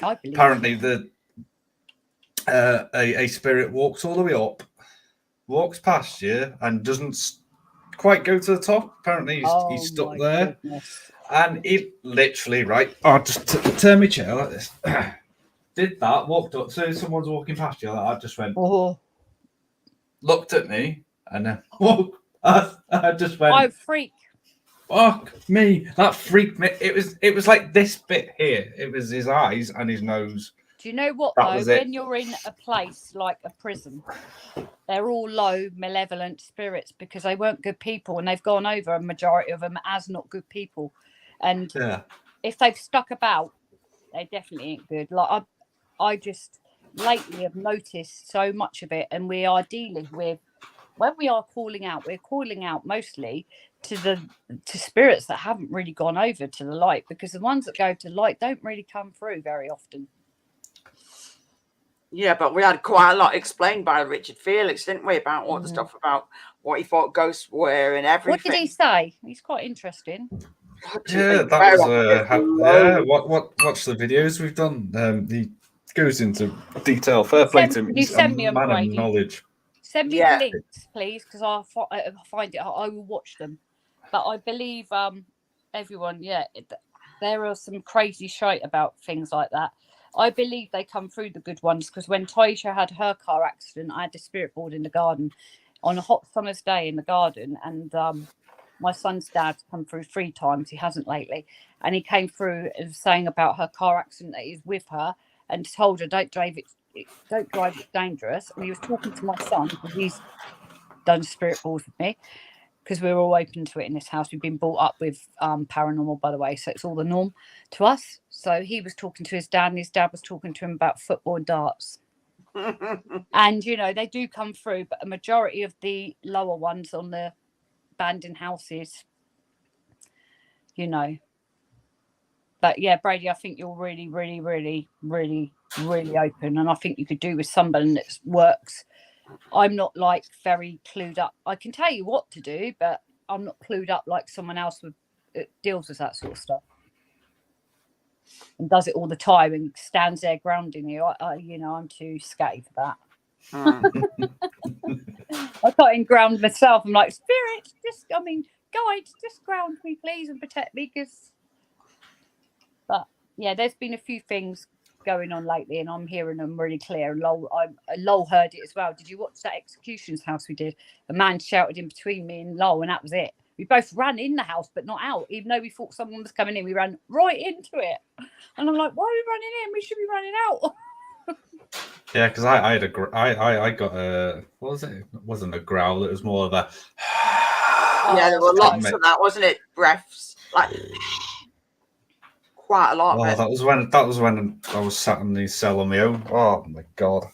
apparently a spirit walks all the way up, walks past you, and doesn't quite go to the top. Apparently he's stuck there. Goodness. And he literally, right, just turn my chair like this. Did that, walked up, so someone's walking past you, I just went, looked at me, and then I just went, I freak. Fuck me. That freaked me. It was like this bit here. It was his eyes and his nose. Do you know what, though? When you're in a place like a prison, they're all low, malevolent spirits because they weren't good people, and they've gone over a majority of them as not good people. And if they've stuck about, they definitely ain't good. Like I just lately have noticed so much of it, and we are dealing with, when we are calling out, we're calling out mostly to spirits that haven't really gone over to the light, because the ones that go to light don't really come through very often. Yeah, but we had quite a lot explained by Richard Felix, didn't we, about all the stuff about what he thought ghosts were and everything. What did he say? He's quite interesting. Yeah, that was watch the videos we've done. He goes into detail. Fair play to him. You He's a send me man of Brady. knowledge. Send me the links, please, because I'll find it. I will watch them. But I believe everyone, there are some crazy shite about things like that. I believe they come through the good ones, because when Taisha had her car accident, I had the spirit board in the garden on a hot summer's day in the garden, and my son's dad's come through 3 times. He hasn't lately, and he came through and saying about her car accident that he's with her, and told her don't drive, it's dangerous. And he was talking to my son, because he's done spirit boards with me, because we're all open to it in this house. We've been brought up with paranormal, by the way, so it's all the norm to us. So he was talking to his dad, and his dad was talking to him about football and darts. And they do come through, but a majority of the lower ones on the abandoned houses, But yeah, Brady, I think you're really, really, really, really, really open, and I think you could do with somebody that works. I'm not very clued up. I can tell you what to do, but I'm not clued up like someone else deals with that sort of stuff and does it all the time and stands there grounding you. I'm too scatty for that. I can't even ground myself. I'm like, spirits, guides, just ground me, please, and protect me, But yeah, there's been a few things going on lately, and I'm hearing them really clear. And Lol heard it as well. Did you watch that executions house we did? A man shouted in between me and Lol, and that was it. We both ran in the house, but not out. Even though we thought someone was coming in, we ran right into it. And I'm like, why are we running in? We should be running out. Yeah, because I got a, what was it? It wasn't a growl. It was more of a. Yeah, there were lots of that, wasn't it? Breaths, quite a lot. Oh, that was when I was sat in the cell on my own. Oh my god!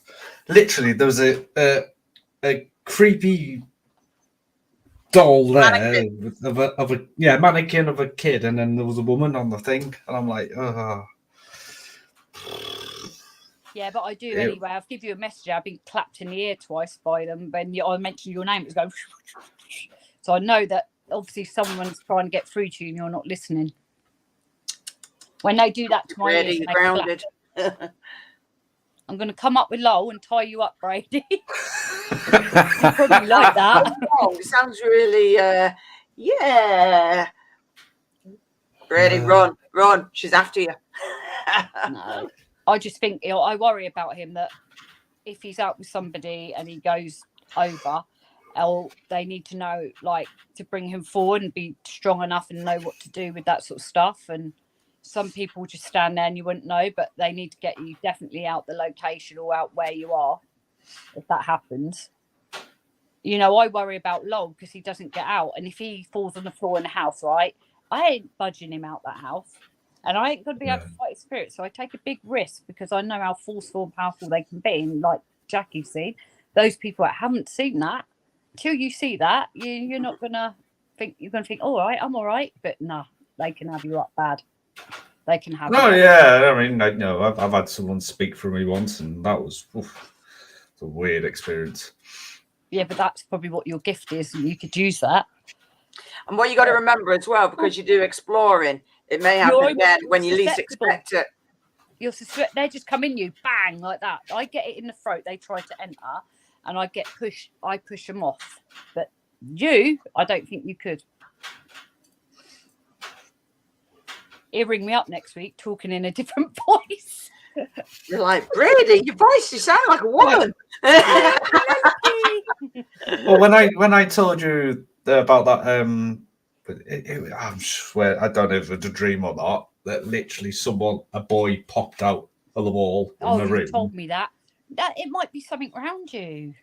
Literally, there was a creepy doll there of a mannequin of a kid, and then there was a woman on the thing, and I'm like, oh. Yeah, but I do anyway. I'll give you a message. I've been clapped in the ear twice by them. When I mentioned your name, it was going. So I know that obviously someone's trying to get through to you, and you're not listening. When they do that to my ears, they grounded. I'm going to come up with Lowell and tie you up, Brady. You probably like that. Oh, it sounds really, Brady, run. She's after you. No. I just think I worry about him, that if he's out with somebody and he goes over, they need to know, to bring him forward and be strong enough and know what to do with that sort of stuff. And some people just stand there and you wouldn't know, but they need to get you definitely out the location or out where you are if that happens. I worry about Lowell because he doesn't get out, and if he falls on the floor in the house, right, I ain't budging him out that house. And I ain't going to be able to fight spirits. So I take a big risk because I know how forceful and powerful they can be. And like Jackie's seen, those people that haven't seen that, till you see that, you're not going to think, you're going to think, all right, I'm all right. But nah, they can have you up bad. They can have Oh, yeah. I mean, I've had someone speak for me once, and that was it's a weird experience. Yeah, but that's probably what your gift is, and you could use that. And what you got to remember as well, because you do exploring, it may happen again when you least expect it. They just come in you, bang, like that. I get it in the throat. They try to enter, and I push them off. But I don't think you could. He'll ring me up next week talking in a different voice. You're like, Brady, your voice, you sound like a woman. Well, when I told you about that, I swear, I don't know if it was a dream or not, that literally a boy popped out of the wall in the room. You told me that. It might be something around you.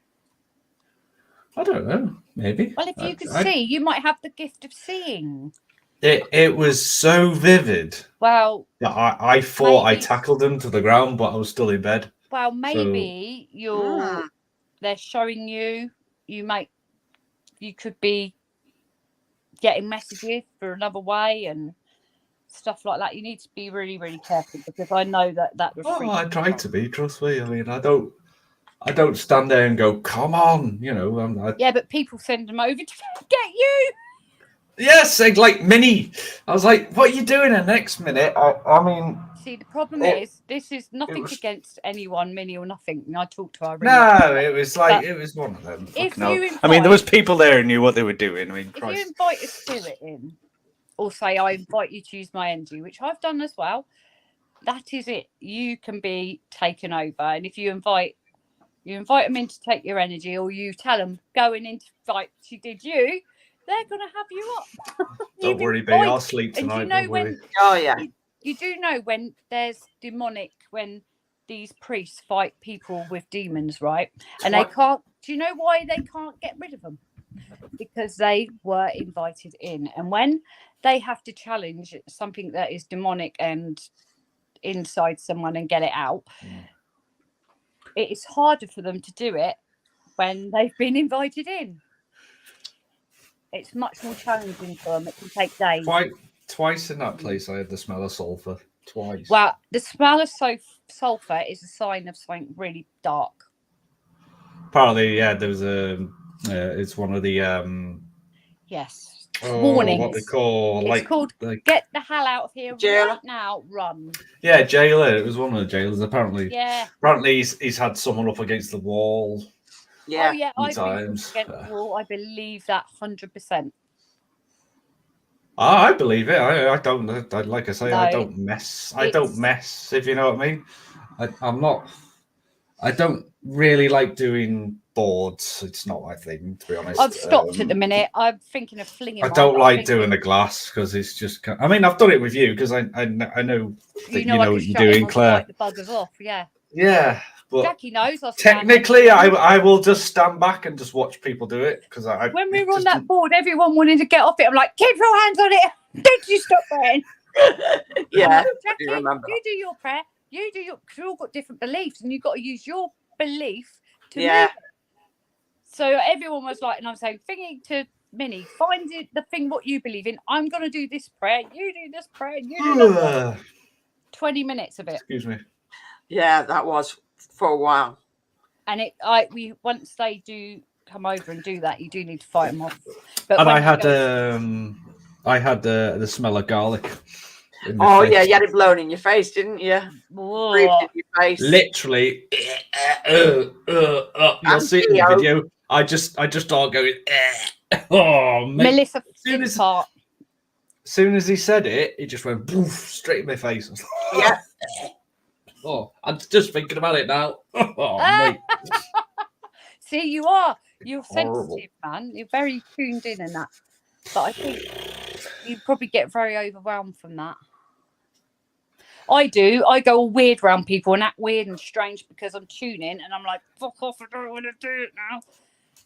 I don't know, maybe. Well, if you could see, you might have the gift of seeing. It was so vivid. Well, that I thought I tackled him to the ground, but I was still in bed. Well, maybe they're showing you. You could be getting messages for another way and stuff like that. You need to be really, really careful, because I know that was. Oh, I try to be. Trust me. I mean, I don't stand there and go, "Come on," you know. Yeah, but people send them over to get you. Yes, like Minnie. I was like, "What are you doing?" The next minute, I mean, See, the problem is, this is nothing against anyone, Minnie or nothing. I talked to her. no, it was like it was one of them. If No. you invite, I mean, there was people there who knew what they were doing. I mean, if Christ. you invite a spirit in, or say I invite you to use my energy, which I've done as well, that is it. You can be taken over, and if you invite them in to take your energy, or you tell them going in to fight, she did you, they're gonna have you up. Don't worry, babe. I'll sleep And tonight. you know Don't worry. when? Oh yeah. You do know when there's demonic, when these priests fight people with demons, right? And they can't. Do you know why they can't get rid of them? Because they were invited in, and when they have to challenge something that is demonic and inside someone and get it out, it is harder for them to do it when they've been invited in. It's much more challenging for them. It can take days. Twice in that place, I had the smell of sulfur. Twice. Well, the smell of sulfur is a sign of something really dark. Apparently, yeah, there was a. It's one of the Yes. warnings. What they call It's called "Get the hell out of here right now, run." Yeah, jailer. It was one of the jailers. Apparently, yeah. Apparently, he's had someone up against the wall. Yeah. Oh yeah, I've been times. against the wall. I believe that 100%. I believe it. I don't. Like I say, No, I don't mess. I don't mess. If you know what I mean. I'm not. I don't really like doing boards. It's not my thing, to be honest. I've stopped at the minute. I'm thinking of flinging. I don't like doing the glass because it's just. I mean, I've done it with you because I know that you know what you're doing, Claire. The buggers off, yeah. Yeah, but Jackie knows. Technically, I will just stand back and just watch people do it because when we were on that board, everyone wanted to get off it. I'm like, keep your hands on it. Don't you stop praying. Yeah, Jackie, you do your prayer. You do your. Because we've all got different beliefs, and you've got to use your belief to move it. So everyone was like, and I'm saying, thinking to Minnie, find the thing what you believe in. I'm going to do this prayer. You do this prayer. You do that. 20 minutes of it. Excuse me. Yeah, that was for a while. And once they do come over and do that, you do need to fight them off. But and I had the smell of garlic. Oh face. Yeah, you had it blown in your face, didn't you? Breathed in your face. Literally. You'll see it in the video. I just start going. Oh, mate. Melissa, as soon as he said it, it just went poof, straight in my face. Yeah. Oh, I'm just thinking about it now. Oh, mate. See, you're sensitive, man. You're very tuned in that. But I think you probably get very overwhelmed from that. I do. I go all weird around people and act weird and strange because I'm tuning and I'm like, fuck off, I don't want to do it now.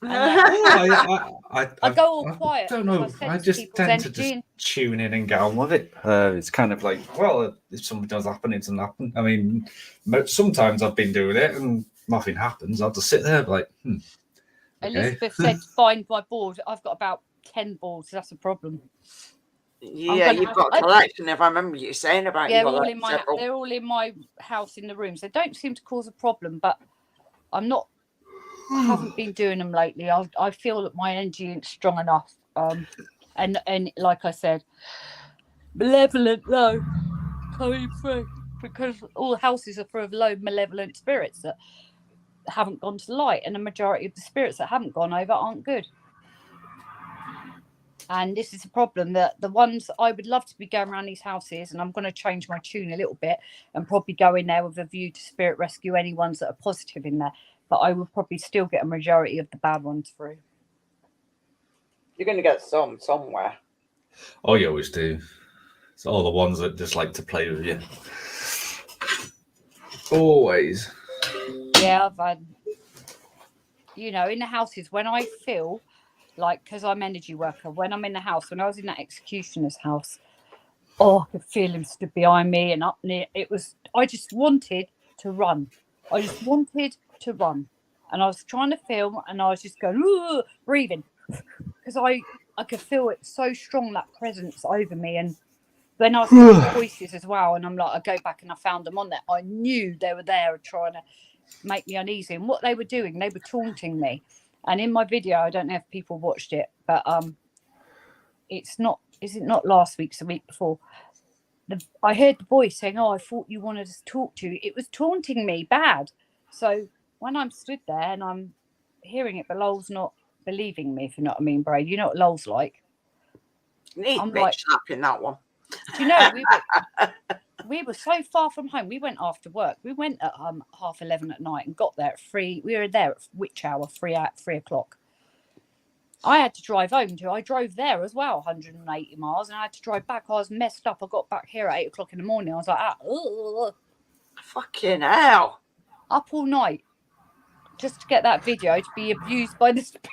I go all quiet. I don't know. I just tend to just tune in and get on with it. It's kind of like, well, if something does happen, it doesn't happen. I mean, sometimes I've been doing it and nothing happens. I'll just sit there like, Elizabeth said, find my board. I've got about 10 boards. That's a problem. Yeah, you've got a collection. If I remember you saying about they're all in my house in the rooms. They don't seem to cause a problem, but I haven't been doing them lately. I feel that my energy isn't strong enough. And like I said, malevolent low coming through because all houses are full of low malevolent spirits that haven't gone to the light, and the majority of the spirits that haven't gone over aren't good. And this is a problem that the ones I would love to be going around these houses, and I'm going to change my tune a little bit and probably go in there with a view to spirit rescue any ones that are positive in there. But I will probably still get a majority of the bad ones through. You're going to get some somewhere. Oh, you always do. It's all the ones that just like to play with you. Always. Yeah, I've had, in the houses when I feel like, because I'm energy worker, when I'm in the house, when I was in that executioner's house, I could feel him stood behind me and up near. I just wanted to run. And I was trying to film and I was just going, breathing. Because I could feel it so strong, that presence over me. And when I was hearing voices as well, and I'm like, I go back and I found them on there. I knew they were there trying to make me uneasy. And what they were doing, they were taunting me. And in my video, I don't know if people watched it, but it's not. Is it not last week's the week before? I heard the voice saying, "Oh, I thought you wanted to talk to you." It was taunting me bad. So when I'm stood there and I'm hearing it, but Lol's not believing me, if you know what I mean, Brady. You know what Lol's like. Neat I'm bitch like, slapping that one. do you know we were so far from home. We went after work. We went at 11:30 at night and got there at 3. We were there at which hour? 3 o'clock. I had to drive home too. I drove there as well, 180 miles, and I had to drive back. I was messed up. I got back here at 8 o'clock in the morning. I was like, Fucking hell. Up all night just to get that video to be abused by the spirit.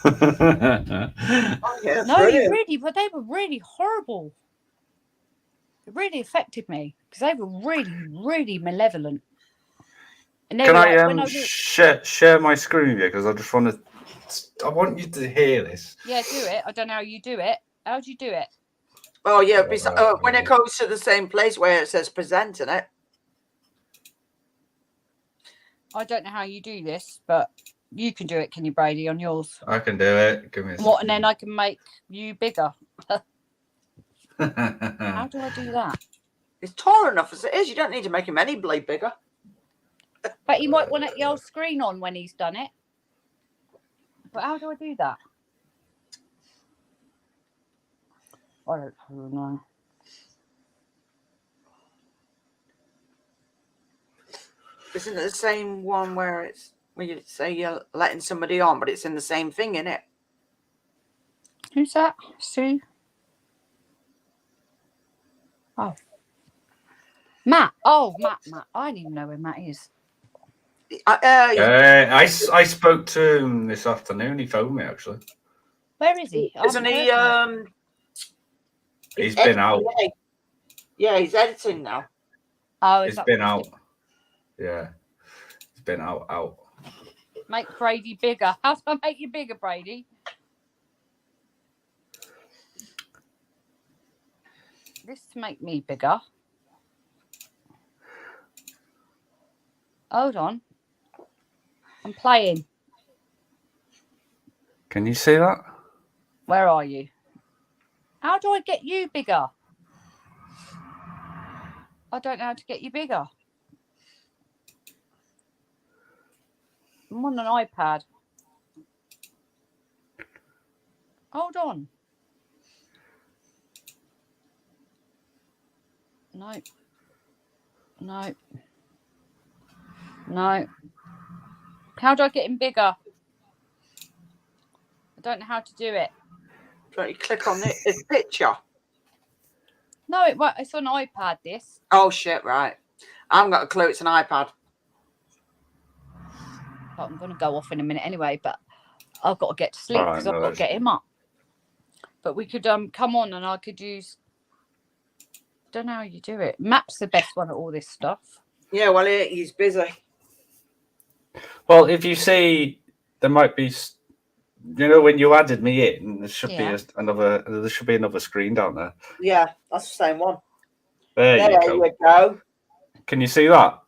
Oh, yeah, No, brilliant. but they were really horrible. It really affected me because they were really, really malevolent. And they Can were I like, when I walked, share my screen with you? Because I just want to. I want you to hear this. yeah, do it. I don't know how you do it. How do you do it? Oh, yeah. When it goes to the same place where it says presenting it. I don't know how you do this, but you can do it, can you, Brady, on yours? I can do it. Give me a What? And then I can make you bigger. How second. do I do that? It's tall enough as it is. You don't need to make him any blade bigger. But he might want the old screen on when he's done it. But how do I do that? I don't know. Isn't it the same one where you say you're letting somebody on, but it's in the same thing, isn't it? Who's that? Sue? Oh. Matt. Oh, Matt. I don't even know where Matt is. I spoke to him this afternoon. He phoned me actually. Where is he? Isn't he? He's been out. Yeah, he's editing now. Oh, He's been out. Yeah, he's been out. Make Brady bigger. How do I make you bigger, Brady? This to make me bigger. Hold on. I'm playing. Can you see that? Where are you? How do I get you bigger? I don't know how to get you bigger. I'm on an iPad. Hold on. No. How do I get him bigger? I don't know how to do it. Don't you click on his picture? No, it's on iPad, this. Oh, shit, right. I haven't got a clue. It's an iPad. Oh, I'm going to go off in a minute anyway, but I've got to get to sleep All right, because I've got to get him up. But we could come on and I could use... Don't know how you do it. Matt's the best one at all this stuff. Yeah, well, he's busy. Well, if you see, there might be, when you added me in, there should be another screen down there. Yeah, that's the same one. There you go. Can you see that?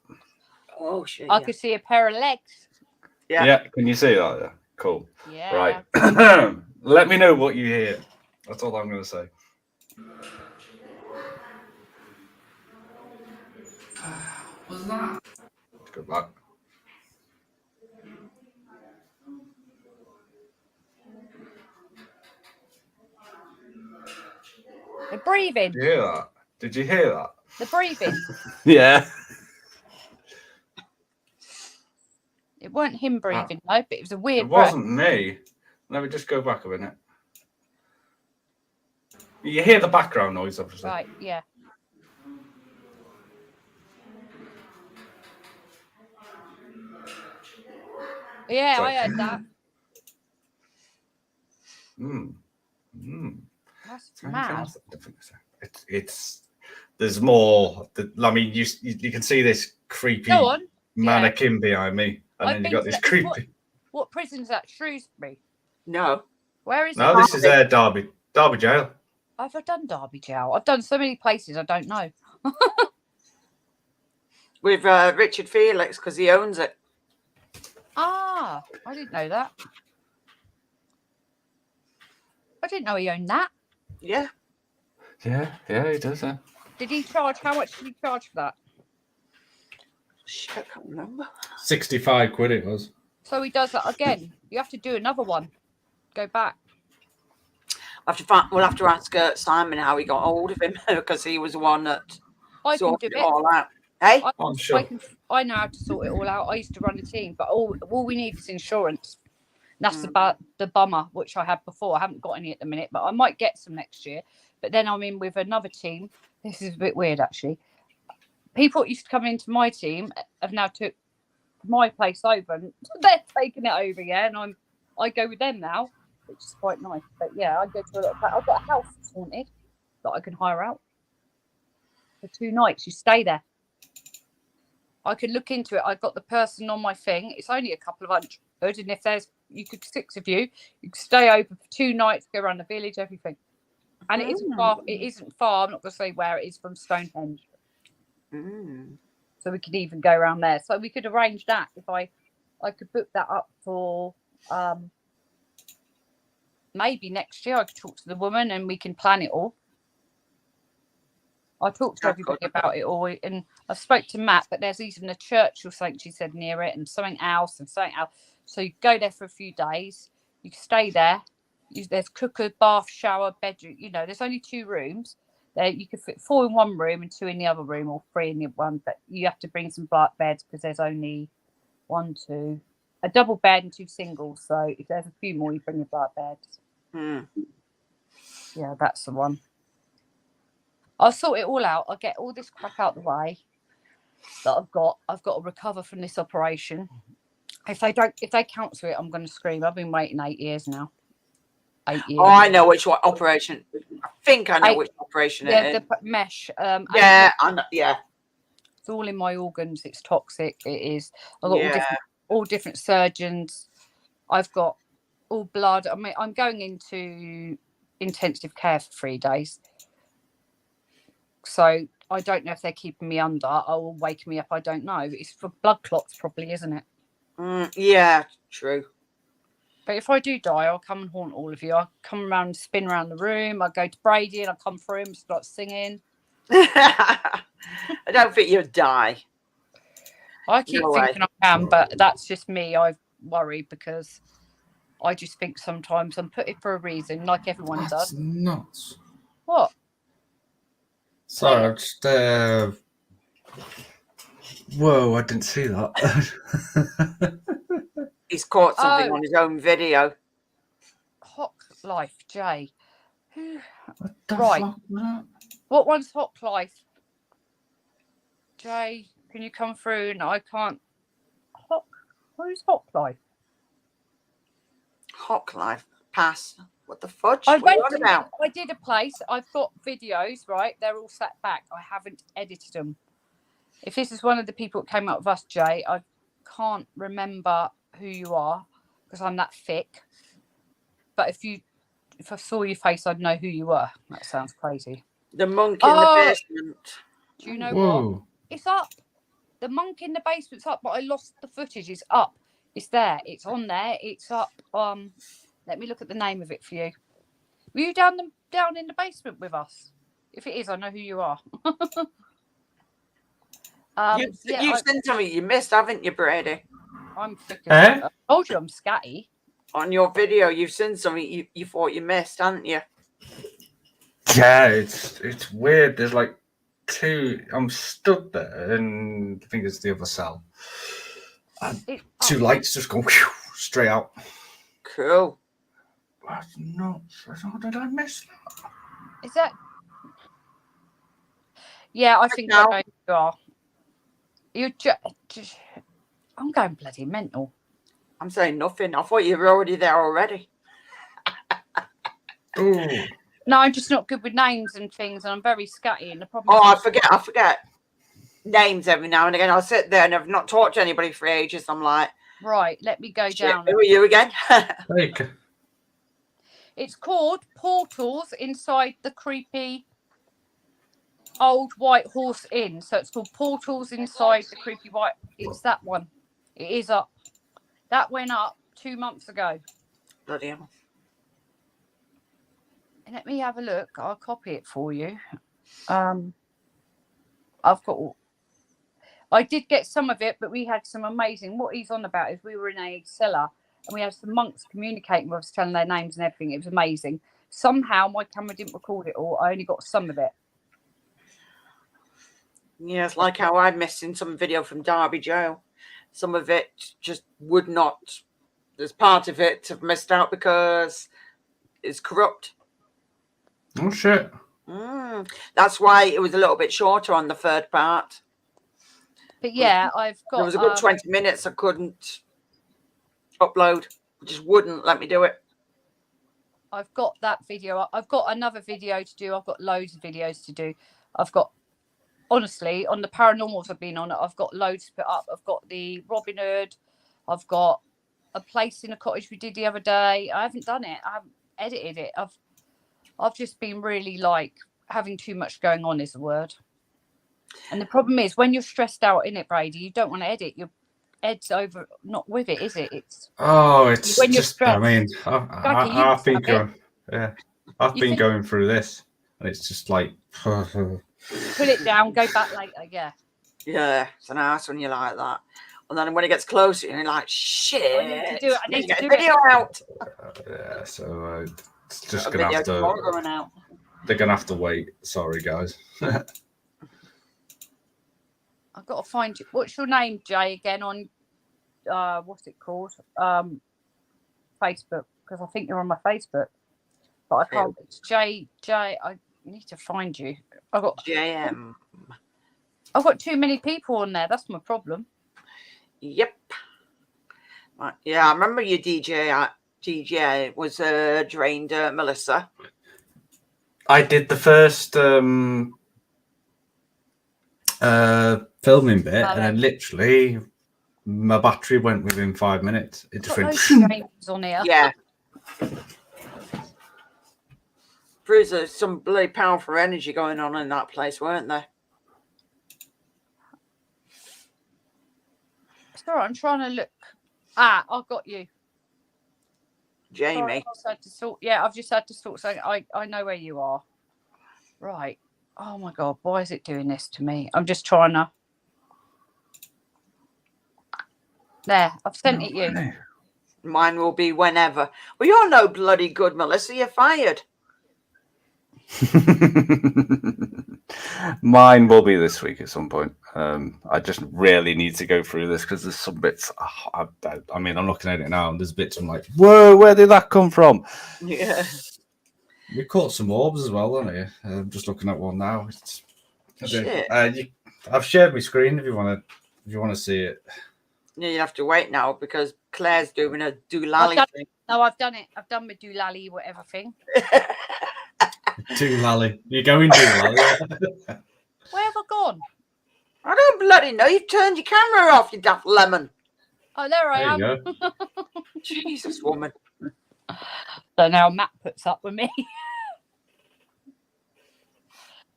Oh, shit. I could see a pair of legs. Yeah. Can you see that? Yeah. Cool. Yeah. Right. Let me know what you hear. That's all I'm going to say. What's that? Let's go back. They're breathing. Did you hear that? Did you hear that? They're breathing. Yeah. It weren't him breathing, though, but it was a weird It wasn't me. Let me just go back a minute. You hear the background noise, obviously. Right, yeah. Yeah, Sorry. I heard that. That's mad. It's there's more. I mean, you can see this creepy Go on. mannequin behind me, and then you got this creepy. What prison's that? Shrewsbury? No. Where is No, it? this is Derby Jail. Have I done Derby Jail? I've done so many places I don't know. With Richard Felix, because he owns it. Ah, I didn't know that. I didn't know he owned that. Yeah. Yeah, he does. Did he charge? How much did he charge for that? Shit, I can't remember. 65 quid it was. So he does that again. You have to do another one. Go back. We'll have to ask Simon how he got hold of him because he was the one that I can sorted do it it. all out. Hey? I'm sure. I know how to sort it all out. I used to run a team, but all we need is insurance. And that's about the bummer, which I had before. I haven't got any at the minute, but I might get some next year. But then I'm in with another team. This is a bit weird, actually. People that used to come into my team have now took my place over, and they're taking it over, yeah. And I go with them now, which is quite nice. But yeah, I go to a little place. I've got a house that's haunted that I can hire out for 2 nights. You stay there. I could look into it. I've got the person on my thing. It's only a couple of hundred, and if you could 6 of you, you could stay over for 2 nights, go around the village, everything. And it isn't far. It isn't far. I'm not going to say where it is from Stonehenge. So we could even go around there. So we could arrange that if I could book that up for maybe next year. I could talk to the woman and we can plan it all. I talked to everybody about it all, and I spoke to Matt, but there's even a church or something she said near it, and something else. So you go there for a few days. You stay there. There's cooker, bath, shower, bedroom. There's only 2 rooms. There you could fit 4 in one room and 2 in the other room, or 3 in the one. But you have to bring some black beds because there's only 1, 2, a double bed and 2 singles. So if there's a few more, you bring your black beds. Yeah, that's the one. I'll sort it all out. I'll get all this crap out the way that I've got. I've got to recover from this operation. If they cancel it, I'm going to scream. I've been waiting 8 years now. 8 years. Oh, I know which operation. I think I know which operation it is. The mesh. Yeah, I know, yeah. It's all in my organs. It's toxic. It is. I've got all different surgeons. I've got all blood. I mean, I'm going into intensive care for 3 days. So I don't know if they're keeping me under or waking me up. I don't know. It's for blood clots, probably, isn't it? Yeah, true. But if I do die, I'll come and haunt all of you. I'll come around and spin around the room. I'll go to Brady and I'll come through him and start singing. I don't think you'll die. I keep thinking I can, but that's just me. I worry because I just think sometimes I'm put it for a reason, like everyone does. That's nuts. What? Sorry, I just. Whoa, I didn't see that. He's caught something on his own video. Hawk Life, Jay. What the Right. fuck was that? What one's Hawk Life? Jay, can you come through? No, I can't. Who's Hawk Life? Hawk Life. Pass. What the fudge? I did a place. I've got videos, right? They're all set back. I haven't edited them. If this is one of the people that came out with us, Jay, I can't remember who you are because I'm that thick. But if I saw your face, I'd know who you were. That sounds crazy. The monk in the basement. Do you know what? It's up. The monk in the basement's up, but I lost the footage. It's up. It's there. It's on there. It's up. Let me look at the name of it for you. Were you down in the basement with us? If it is, I know who you are. You've seen something you missed, haven't you, Brady? I'm thick. I told you I'm scatty. On your video, you've seen something you thought you missed, haven't you? Yeah, it's weird. There's like 2. I'm stood there, and I think it's the other cell. And 2 lights just go straight out. Cool. That's nuts. How did I miss that? Is that? Yeah, I think I know who you are. You're just. I'm going bloody mental. I'm saying nothing. I thought you were already there already. Ooh. No, I'm just not good with names and things, and I'm very scatty. And the problem. I forget names every now and again. I'll sit there and I've not talked to anybody for ages. I'm like, right, let me go down. Who are you again? It's called Portals Inside the Creepy Old White Horse Inn. So it's called Portals Inside the Creepy White. It's that one. It is up. That went up 2 months ago. Bloody hell. Let me have a look. I'll copy it for you. I did get some of it, but we had some amazing. What he's on about is we were in a cellar and we had some monks communicating with us, telling their names and everything. It was amazing. Somehow my camera didn't record it all. I only got some of it. Yeah, it's like how I missed in some video from Derby Joe. Some of it just would not. There's part of it I've missed out because it's corrupt. Oh shit! That's why it was a little bit shorter on the third part. But yeah, I've got. There was a good 20 minutes I couldn't upload. It just wouldn't let me do it. I've got that video. I've got another video to do. I've got loads of videos to do. I've got, honestly, on the paranormals I've been on, I've got loads to put up. I've got the Robin Hood. I've got a place in a cottage we did the other day. I haven't done it. I haven't edited it. I've just been really like having too much going on is the word. And the problem is when you're stressed out in it, Brady, you don't want to edit. Your head's over, not with it, is it? It's when you're stressed. I mean, I've been going, I've been going through this, and it's just like put it down, go back later. Yeah, it's an ass when you're like that. And then when it gets closer, you're like, shit. I need to do it. I need to get do a video out. Yeah, so it's just A gonna video have to. tomorrow going out. They're gonna have to wait. Sorry, guys. I've got to find you. What's your name, Jay, again on what's it called? Facebook, because I think you're on my Facebook. But I can't. It's Jay. I need to find you. I've got JM. I've got too many people on there. That's my problem. Yep. Right. Yeah, I remember your DJ. DJ was drained Melissa. I did the first filming bit, and then literally my battery went within 5 minutes. It just went. James on here. Yeah. There's some bloody powerful energy going on in that place, weren't there? Sorry, I'm trying to look. I've got you. Jamie. I've just had to sort something. I know where you are. Right. Oh my God, why is it doing this to me? I'm just trying to. There, I've sent it you. Mine will be whenever. Well, you're no bloody good, Melissa. You're fired. Mine will be this week at some point. I just really need to go through this because there's some bits. I mean, I'm looking at it now, and there's bits I'm like, whoa, where did that come from? Yeah. We caught some orbs as well, haven't we? I'm just looking at one now. Shit. I've shared my screen if you want to see it. Yeah, you have to wait now because Claire's doing a doolally thing. No, I've done it. I've done my doolally whatever thing. Doolally. You're going doolally. Where have I gone? I don't bloody know. You've turned your camera off, you daft lemon. Oh, there I am. You go. Jesus, woman. So now Matt puts up with me.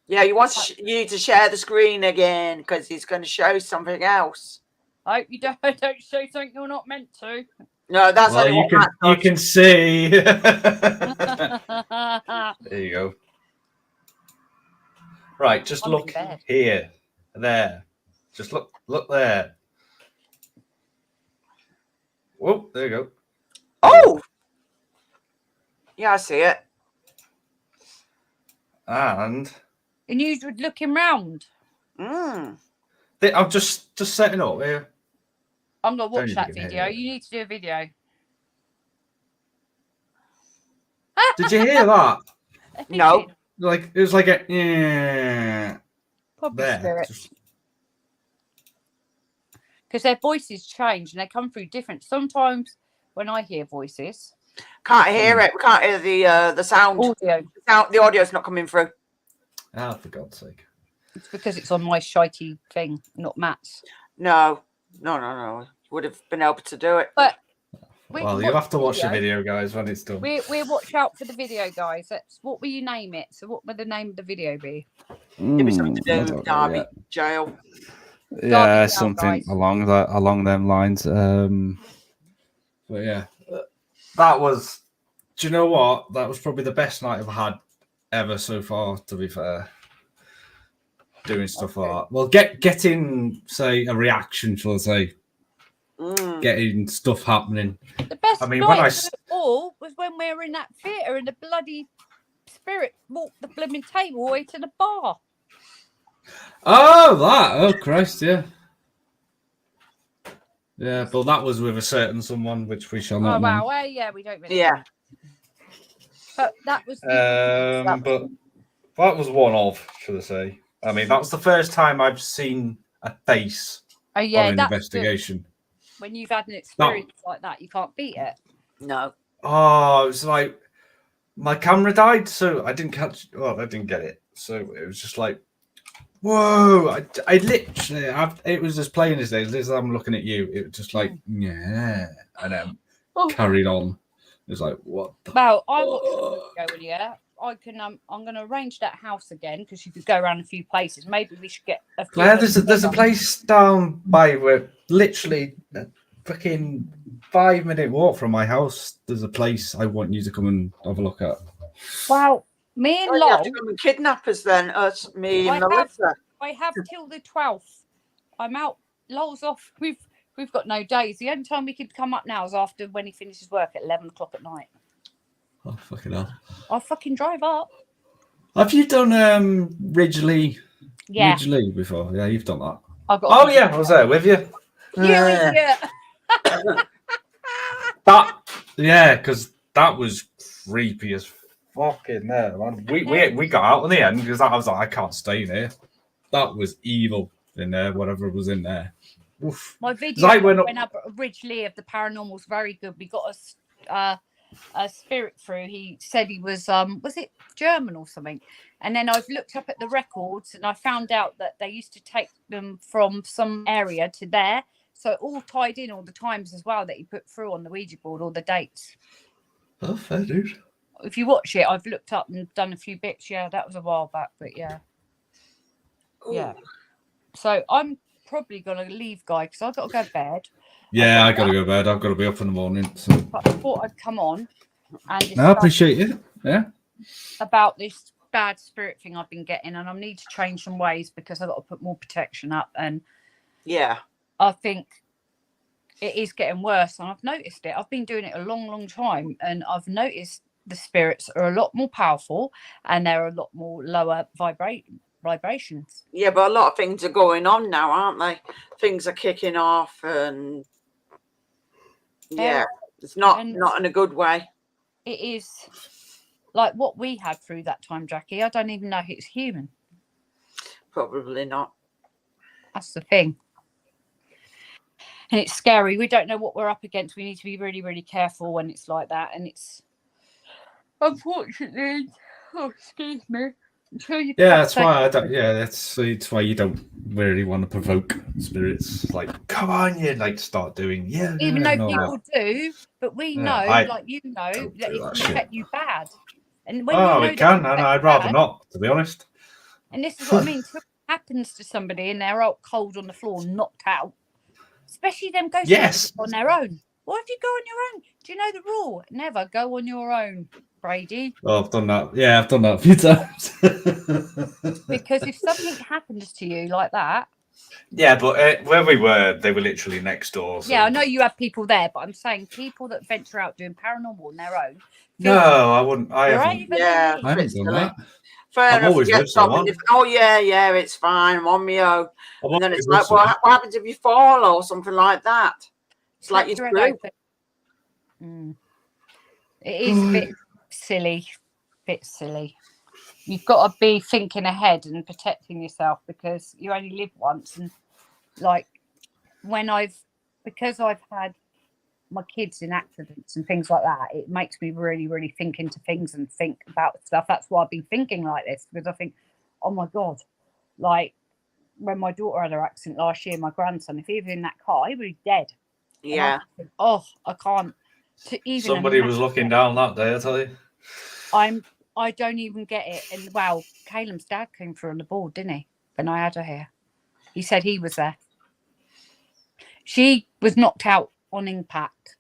Yeah, you want you to share the screen again because he's going to show something else. I hope you don't show something you're not meant to. No, that's well, only you can see. There you go. Right, just look here, there. Just look there. Whoa, there you go. Oh, yeah, I see it. And you were looking round. Mm. I'm just setting up here. I'm gonna watch that video. You need to do a video. Did you hear that? No. Like it was like a yeah. Probably there. spirits. Because their voices change and they come through different. Sometimes when I hear voices, Can't hear it. We can't hear the sound. audio. The audio's not coming through. Ah, for God's sake. It's because it's on my shitey thing, not Matt's. No. Would have been able to do it. But Well, you'll have to watch the video, guys, when it's done. We'll watch out for the video, guys. What will you name it? So what would the name of the video be? It'd be something to do I with don't know Derby yet. jail. Yeah, Derby something guys. along them lines. But yeah, that was. Do you know what? That was probably the best night I've had ever so far. To be fair, doing stuff like that. Well, getting say a reaction, shall I say? Getting stuff happening. The best I mean, night when I of it all was when we were in that theatre and the bloody spirit walked the blooming table away to the bar. oh Christ, yeah. Yeah, but that was with a certain someone, which we shall Oh not wow, name. well, yeah, we don't really. Yeah. But that was. But that was one of, should I say? I mean, that was the first time I've seen a face Oh yeah, on an that's investigation. good. When you've had an experience like that, you can't beat it. No. Oh, it was like my camera died, so I didn't catch. Well, I didn't get it, so it was just like, whoa! I literally, it was as plain as day. As I'm looking at you, it was just like, yeah, and then carried on. It was like, what? Well, I watched the video. Yeah, I can. I'm going to arrange that house again because you could go around a few places. Maybe we should get a few. Claire, there's a place down by where literally a fucking 5-minute walk from my house. There's a place I want you to come and have a look at. Well, me and You Lol. have to come and kidnap us then, us, me and Melissa. I have till the 12th. I'm out. Lol's off. We've got no days. The only time we could come up now is after when he finishes work at 11 o'clock at night. Oh, fucking hell. I'll fucking drive up. Have you done Ridgely? Yeah. Ridgely before? Yeah, you've done that. I've got. Oh yeah, I was there with you. Yeah. Yeah, because that was creepy as fucking there, man. We got out in the end because I was like, I can't stay in here. That was evil in there, whatever was in there. Oof. My video went up originally of the paranormal's very good. We got a spirit through. He said he was it German or something? And then I've looked up at the records and I found out that they used to take them from some area to there. So it all tied in all the times as well that he put through on the Ouija board, all the dates. Oh, fair dude. If you watch it, I've looked up and done a few bits. Yeah, that was a while back, but yeah. Ooh. Yeah. So I'm probably going to leave, Guy, because I've got to go to bed. Yeah, I got to go to bed. I've got to be up in the morning. So. But I thought I'd come on and I appreciate it. Yeah. About this bad spirit thing I've been getting, and I need to change some ways because I've got to put more protection up. And yeah, I think it is getting worse, and I've noticed it. I've been doing it a long, long time, and I've noticed the spirits are a lot more powerful and they're a lot more lower vibrations. Yeah, but a lot of things are going on now, aren't they? Things are kicking off, and yeah, it's not in a good way. It is like what we had through that time, Jackie. I don't even know if it's human. Probably not. That's the thing. And it's scary. We don't know what we're up against. We need to be really, really careful when it's like that. And it's unfortunately, excuse me. That's why I don't. Yeah, that's why you don't really want to provoke spirits. Like, come on, you like start doing. Yeah, even though people do, but we know, like you know, that it can affect you bad. And when it can, and I'd rather not, to be honest. And this is what I mean. If it happens to somebody and they're out cold on the floor, knocked out, especially them ghosts on their own. What if you go on your own? Do you know the rule? Never go on your own, Brady. Oh, I've done that. Yeah, I've done that a few times. Because if something happens to you like that. Yeah, but where we were, they were literally next door. So. Yeah, I know you have people there, but I'm saying people that venture out doing paranormal on their own. No, I wouldn't. I haven't. Yeah, I haven't done that. Fair enough. Oh yeah, it's fine. I'm on my own. And then it's like, what happens if you fall or something like that? It's like you're screwed. It is a bit silly. You've got to be thinking ahead and protecting yourself because you only live once. And like because I've had my kids in accidents and things like that, it makes me really, really think into things and think about stuff. That's why I've been thinking like this, because I think, oh my God, like when my daughter had her accident last year, my grandson, if he was in that car, he would be dead. Yeah. I can't to even Somebody was imagine looking it. down that day, I tell you. I don't even get it. And well, Caleb's dad came through on the board, didn't he? When I had her here, he said he was there. She was knocked out on impact.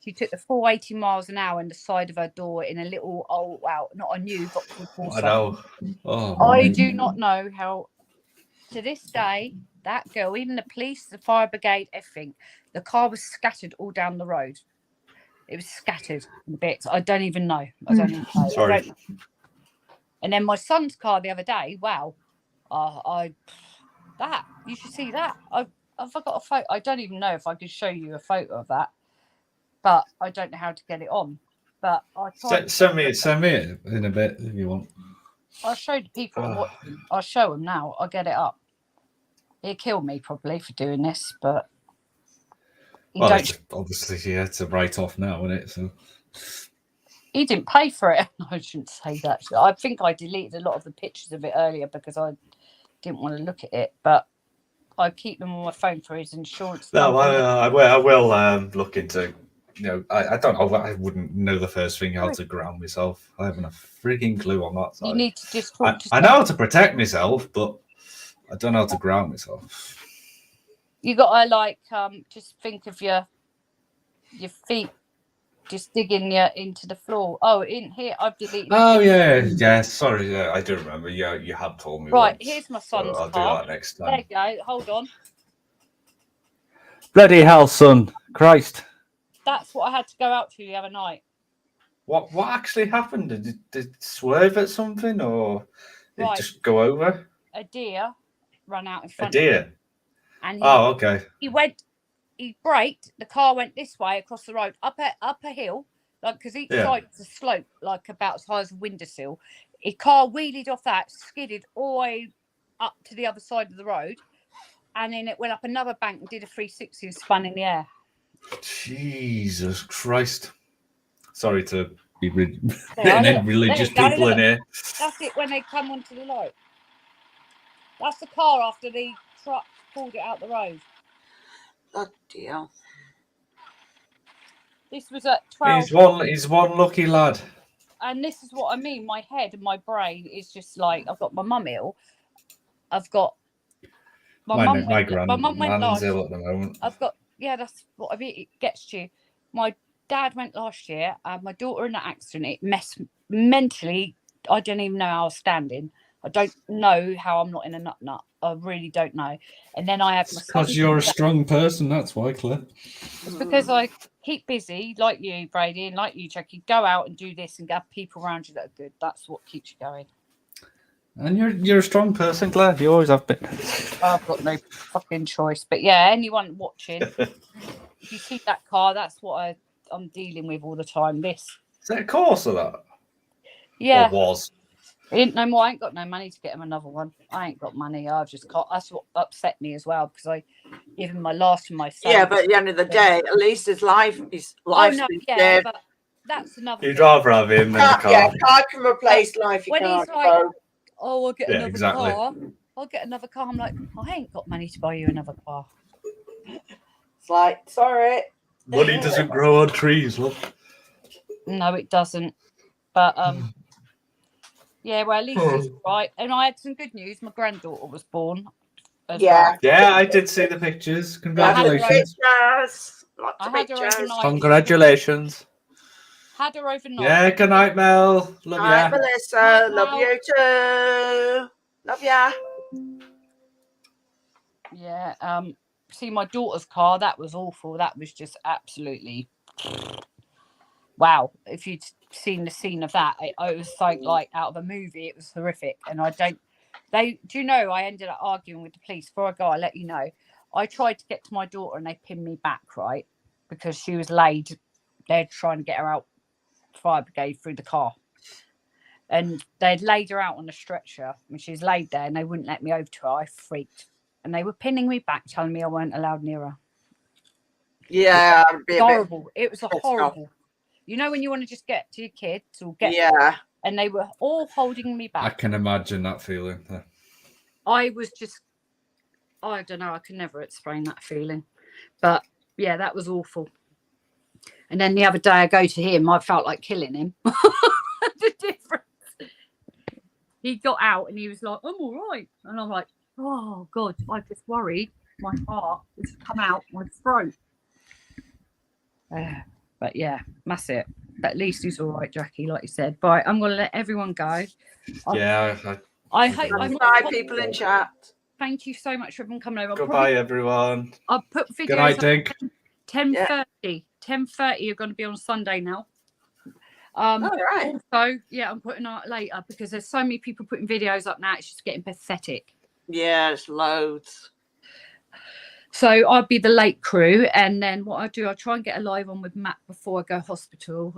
She took the full 80 miles an hour in the side of her door in a little old, well, not a new Vauxhall I Corsa. know. Oh, I mate. do not know how, to this day, that girl, even the police, the fire brigade, everything, the car was scattered all down the road. It was scattered in bits. I don't even know. I don't even know. Sorry. I don't know. And then my son's car the other day, wow. That, you should see that. I've got a photo. I don't even know if I could show you a photo of that, but I don't know how to get it on. But I tried. Send me it in a bit if you want. I'll show the people I'm watching. I'll show them now. I'll get it up. He'll kill me probably for doing this, but Well, it's obviously, yeah, it's a write-off now, isn't it? So he didn't pay for it. I shouldn't say that. I think I deleted a lot of the pictures of it earlier because I didn't want to look at it, but I keep them on my phone for his insurance. no, I will look into. You know, I don't know. I wouldn't know the first thing how to ground myself. I haven't a freaking clue on that side. You need to just talk to I know how to protect myself, but I don't know how to ground myself. You gotta like just think of your feet just digging into the floor. Oh, in here I've deleted. Oh yeah. Sorry, yeah, I do remember. Yeah, you had told me. Right, once, here's my so son's I'll car. do that next There time. you go. Hold on. Bloody hell, son. Christ. That's what I had to go out to the other night. What actually happened? Did it swerve at something, or did it just go over? A deer ran out in A front of deer. him. And Okay. He braked, the car went this way across the road, up a hill, like because each side is a slope, like about as high as a windowsill. His car wheelied off that, skidded all the way up to the other side of the road, and then it went up another bank and did a 360 and spun in the air. Jesus Christ. Sorry to be religious There you go, people in here. That's it when they come onto the light. That's the car after the truck pulled it out the road. Oh dear. This was at 12. He's one lucky lad. And this is what I mean. My head and my brain is just like, I've got my mum ill. I've got my mum went last. Ill at the moment. That's what I mean. It gets to you. My dad went last year. I had my daughter in an accident. It messed mentally. I don't even know how I was standing. I don't know how I'm not in a nut. I really don't know. And then I have my son. Because you're a strong person, that's why, Claire. It's because I keep busy, like you, Brady, and like you, Jackie. Go out and do this and have people around you that are good. That's what keeps you going. And you're a strong person, Claire. You always have been. I've got no fucking choice. But yeah, anyone watching, if you see that car, that's what I'm dealing with all the time. This. Is that a course of that? Yeah. Or was? No more. I ain't got no money to get him another one. I ain't got money. I've just got. That's what upset me as well because I gave him my last and my son. Yeah, but at the end of the day, at least his life is life. But that's another. You'd rather have him than a car. Yeah, car can replace life. When he's like, "Oh, I'll get another car. I'll get another car." I'm like, I ain't got money to buy you another car. It's like, sorry. Money doesn't grow on trees, love. No, it doesn't. But yeah, well, at least he's right. And I had some good news. My granddaughter was born. Yeah. Yeah, I did see the pictures. Congratulations. Congratulations. Had her overnight. Yeah, good night, Mel. Love ya. Melissa. Love you too. Love ya. Yeah. See, my daughter's car, that was awful. That was just absolutely wow. If you'd seen the scene of that, it was like out of a movie. It was horrific. And do you know, I ended up arguing with the police. Before I go, I'll let you know. I tried to get to my daughter and they pinned me back, right? Because she was laid. They're trying to get her out, fire brigade, through the car. And they'd laid her out on the stretcher and she's laid there and they wouldn't let me over to her. I freaked. And they were pinning me back, telling me I weren't allowed near her. Yeah. Horrible. It was horrible. You know when you want to just get to your kids or get... Yeah. And they were all holding me back. I can imagine that feeling. I was just... I don't know. I can never explain that feeling. But, yeah, that was awful. And then the other day I go to him, I felt like killing him. The difference. He got out and he was like, I'm all right. And I'm like, oh, God, I just worried my heart has come out my throat. But yeah, that's it. But at least he's all right, Jackie, like you said. Right, I'm going to let everyone go. Yeah. I hope Bye, people in chat. Thank you so much for everyone coming over. Goodbye, everyone. I'll put videos Good night, up Dig. 10:30. 10:30 are going to be on Sunday now. All right. So yeah, I'm putting out later because there's so many people putting videos up now. It's just getting pathetic. Yeah, it's loads. So I'll be the late crew, and then what I do, I try and get a live on with Matt before I go hospital.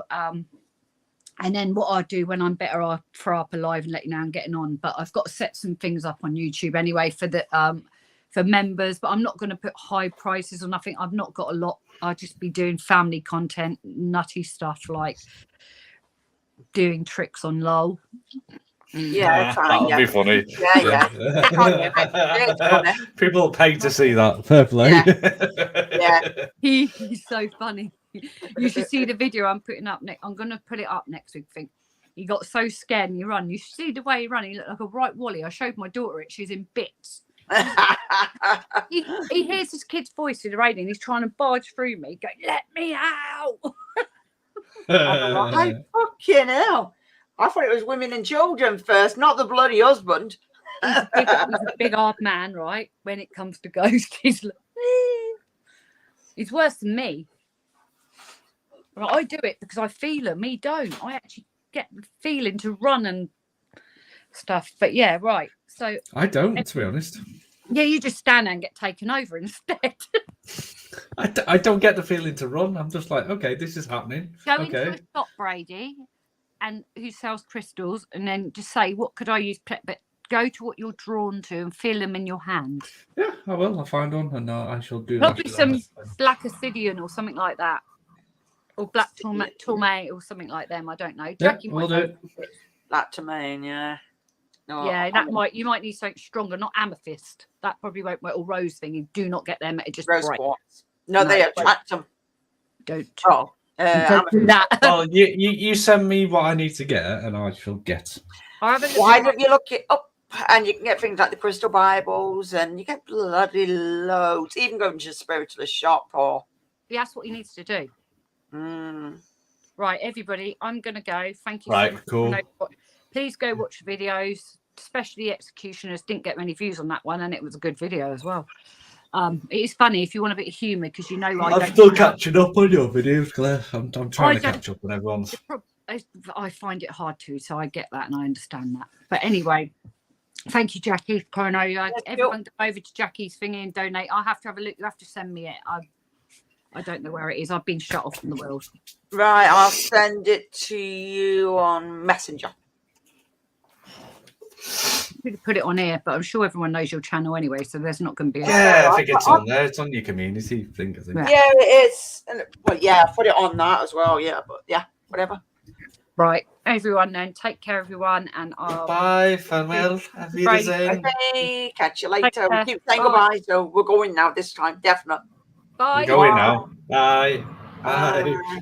And then what I do when I'm better, I'll throw up a live and let you know I'm getting on. But I've got to set some things up on YouTube anyway for the for members. But I'm not going to put high prices or nothing. I've not got a lot. I'll just be doing family content, nutty stuff like doing tricks on LOL. Yeah, fine. That'll Yeah. be funny. Yeah. It's funny. People pay to see that. Fair play. Yeah. He's so funny. You should see the video I'm putting up next. I'm going to put it up next week. Think he got so scared and he run. You should see the way he ran. He looked like a right Wally. I showed my daughter it. She's in bits. He hears his kid's voice through the radio and he's trying to barge through me, going, "Let me out!" I fucking hell. I thought it was women and children first, not the bloody husband. He's a big hard man, right? When it comes to ghosts, he's worse than me. Right, I do it because I feel them. He don't. I actually get the feeling to run and stuff. But yeah, right. So I don't, to be honest. yeah, you just stand there and get taken over instead. I don't get the feeling to run. I'm just like, okay, this is happening. Go Okay. into a shop, Brady, and who sells crystals, and then just say, what could I use? But go to what you're drawn to and feel them in your hand. Yeah, I will. I'll find one and I shall do Probably that. some black obsidian or something like that. Or black tourmaline or something like them. I don't know. Yeah, Jackie we'll might do know. it. That to me, yeah. No, Yeah, you might need something stronger, not amethyst. That probably won't work. Or rose thing. You do not get them. It just rose breaks. quartz. No, they attract them. Don't. Oh, Don't do that. Well, you send me what I need to get and I shall get. why don't you look it up? And you can get things like the crystal Bibles, and you get bloody loads. Even going to a spiritualist shop or. Yeah, that's what he needs to do. Right, everybody, I'm going to go. Thank you. Right, cool. Please go watch the videos, especially the Executioners. Didn't get many views on that one, and it was a good video as well. It is funny if you want a bit of humour because you know I'm still catching up on your videos, Claire. I'm trying to catch up on everyone's. I find it hard to, so I get that and I understand that. But anyway, thank you, Jackie. Coronado. Everyone go over to Jackie's thingy and donate. I'll have to have a look. You have to send me it. I don't know where it is. I've been shut off from the world. Right, I'll send it to you on Messenger. You could put it on here, but I'm sure everyone knows your channel anyway, so there's not going to be. Yeah, I think it's on there. It's on your community thing, I think. Yeah, it is. Well, yeah, I put it on that as well. Yeah, but yeah, whatever. Right, everyone, then take care, everyone, and I'll. Bye, farewell. Auf Wiedersehen. Okay, catch you later. We keep saying goodbye, so we're going now this time, definitely. Bye. We're going now. Bye. Bye. Bye.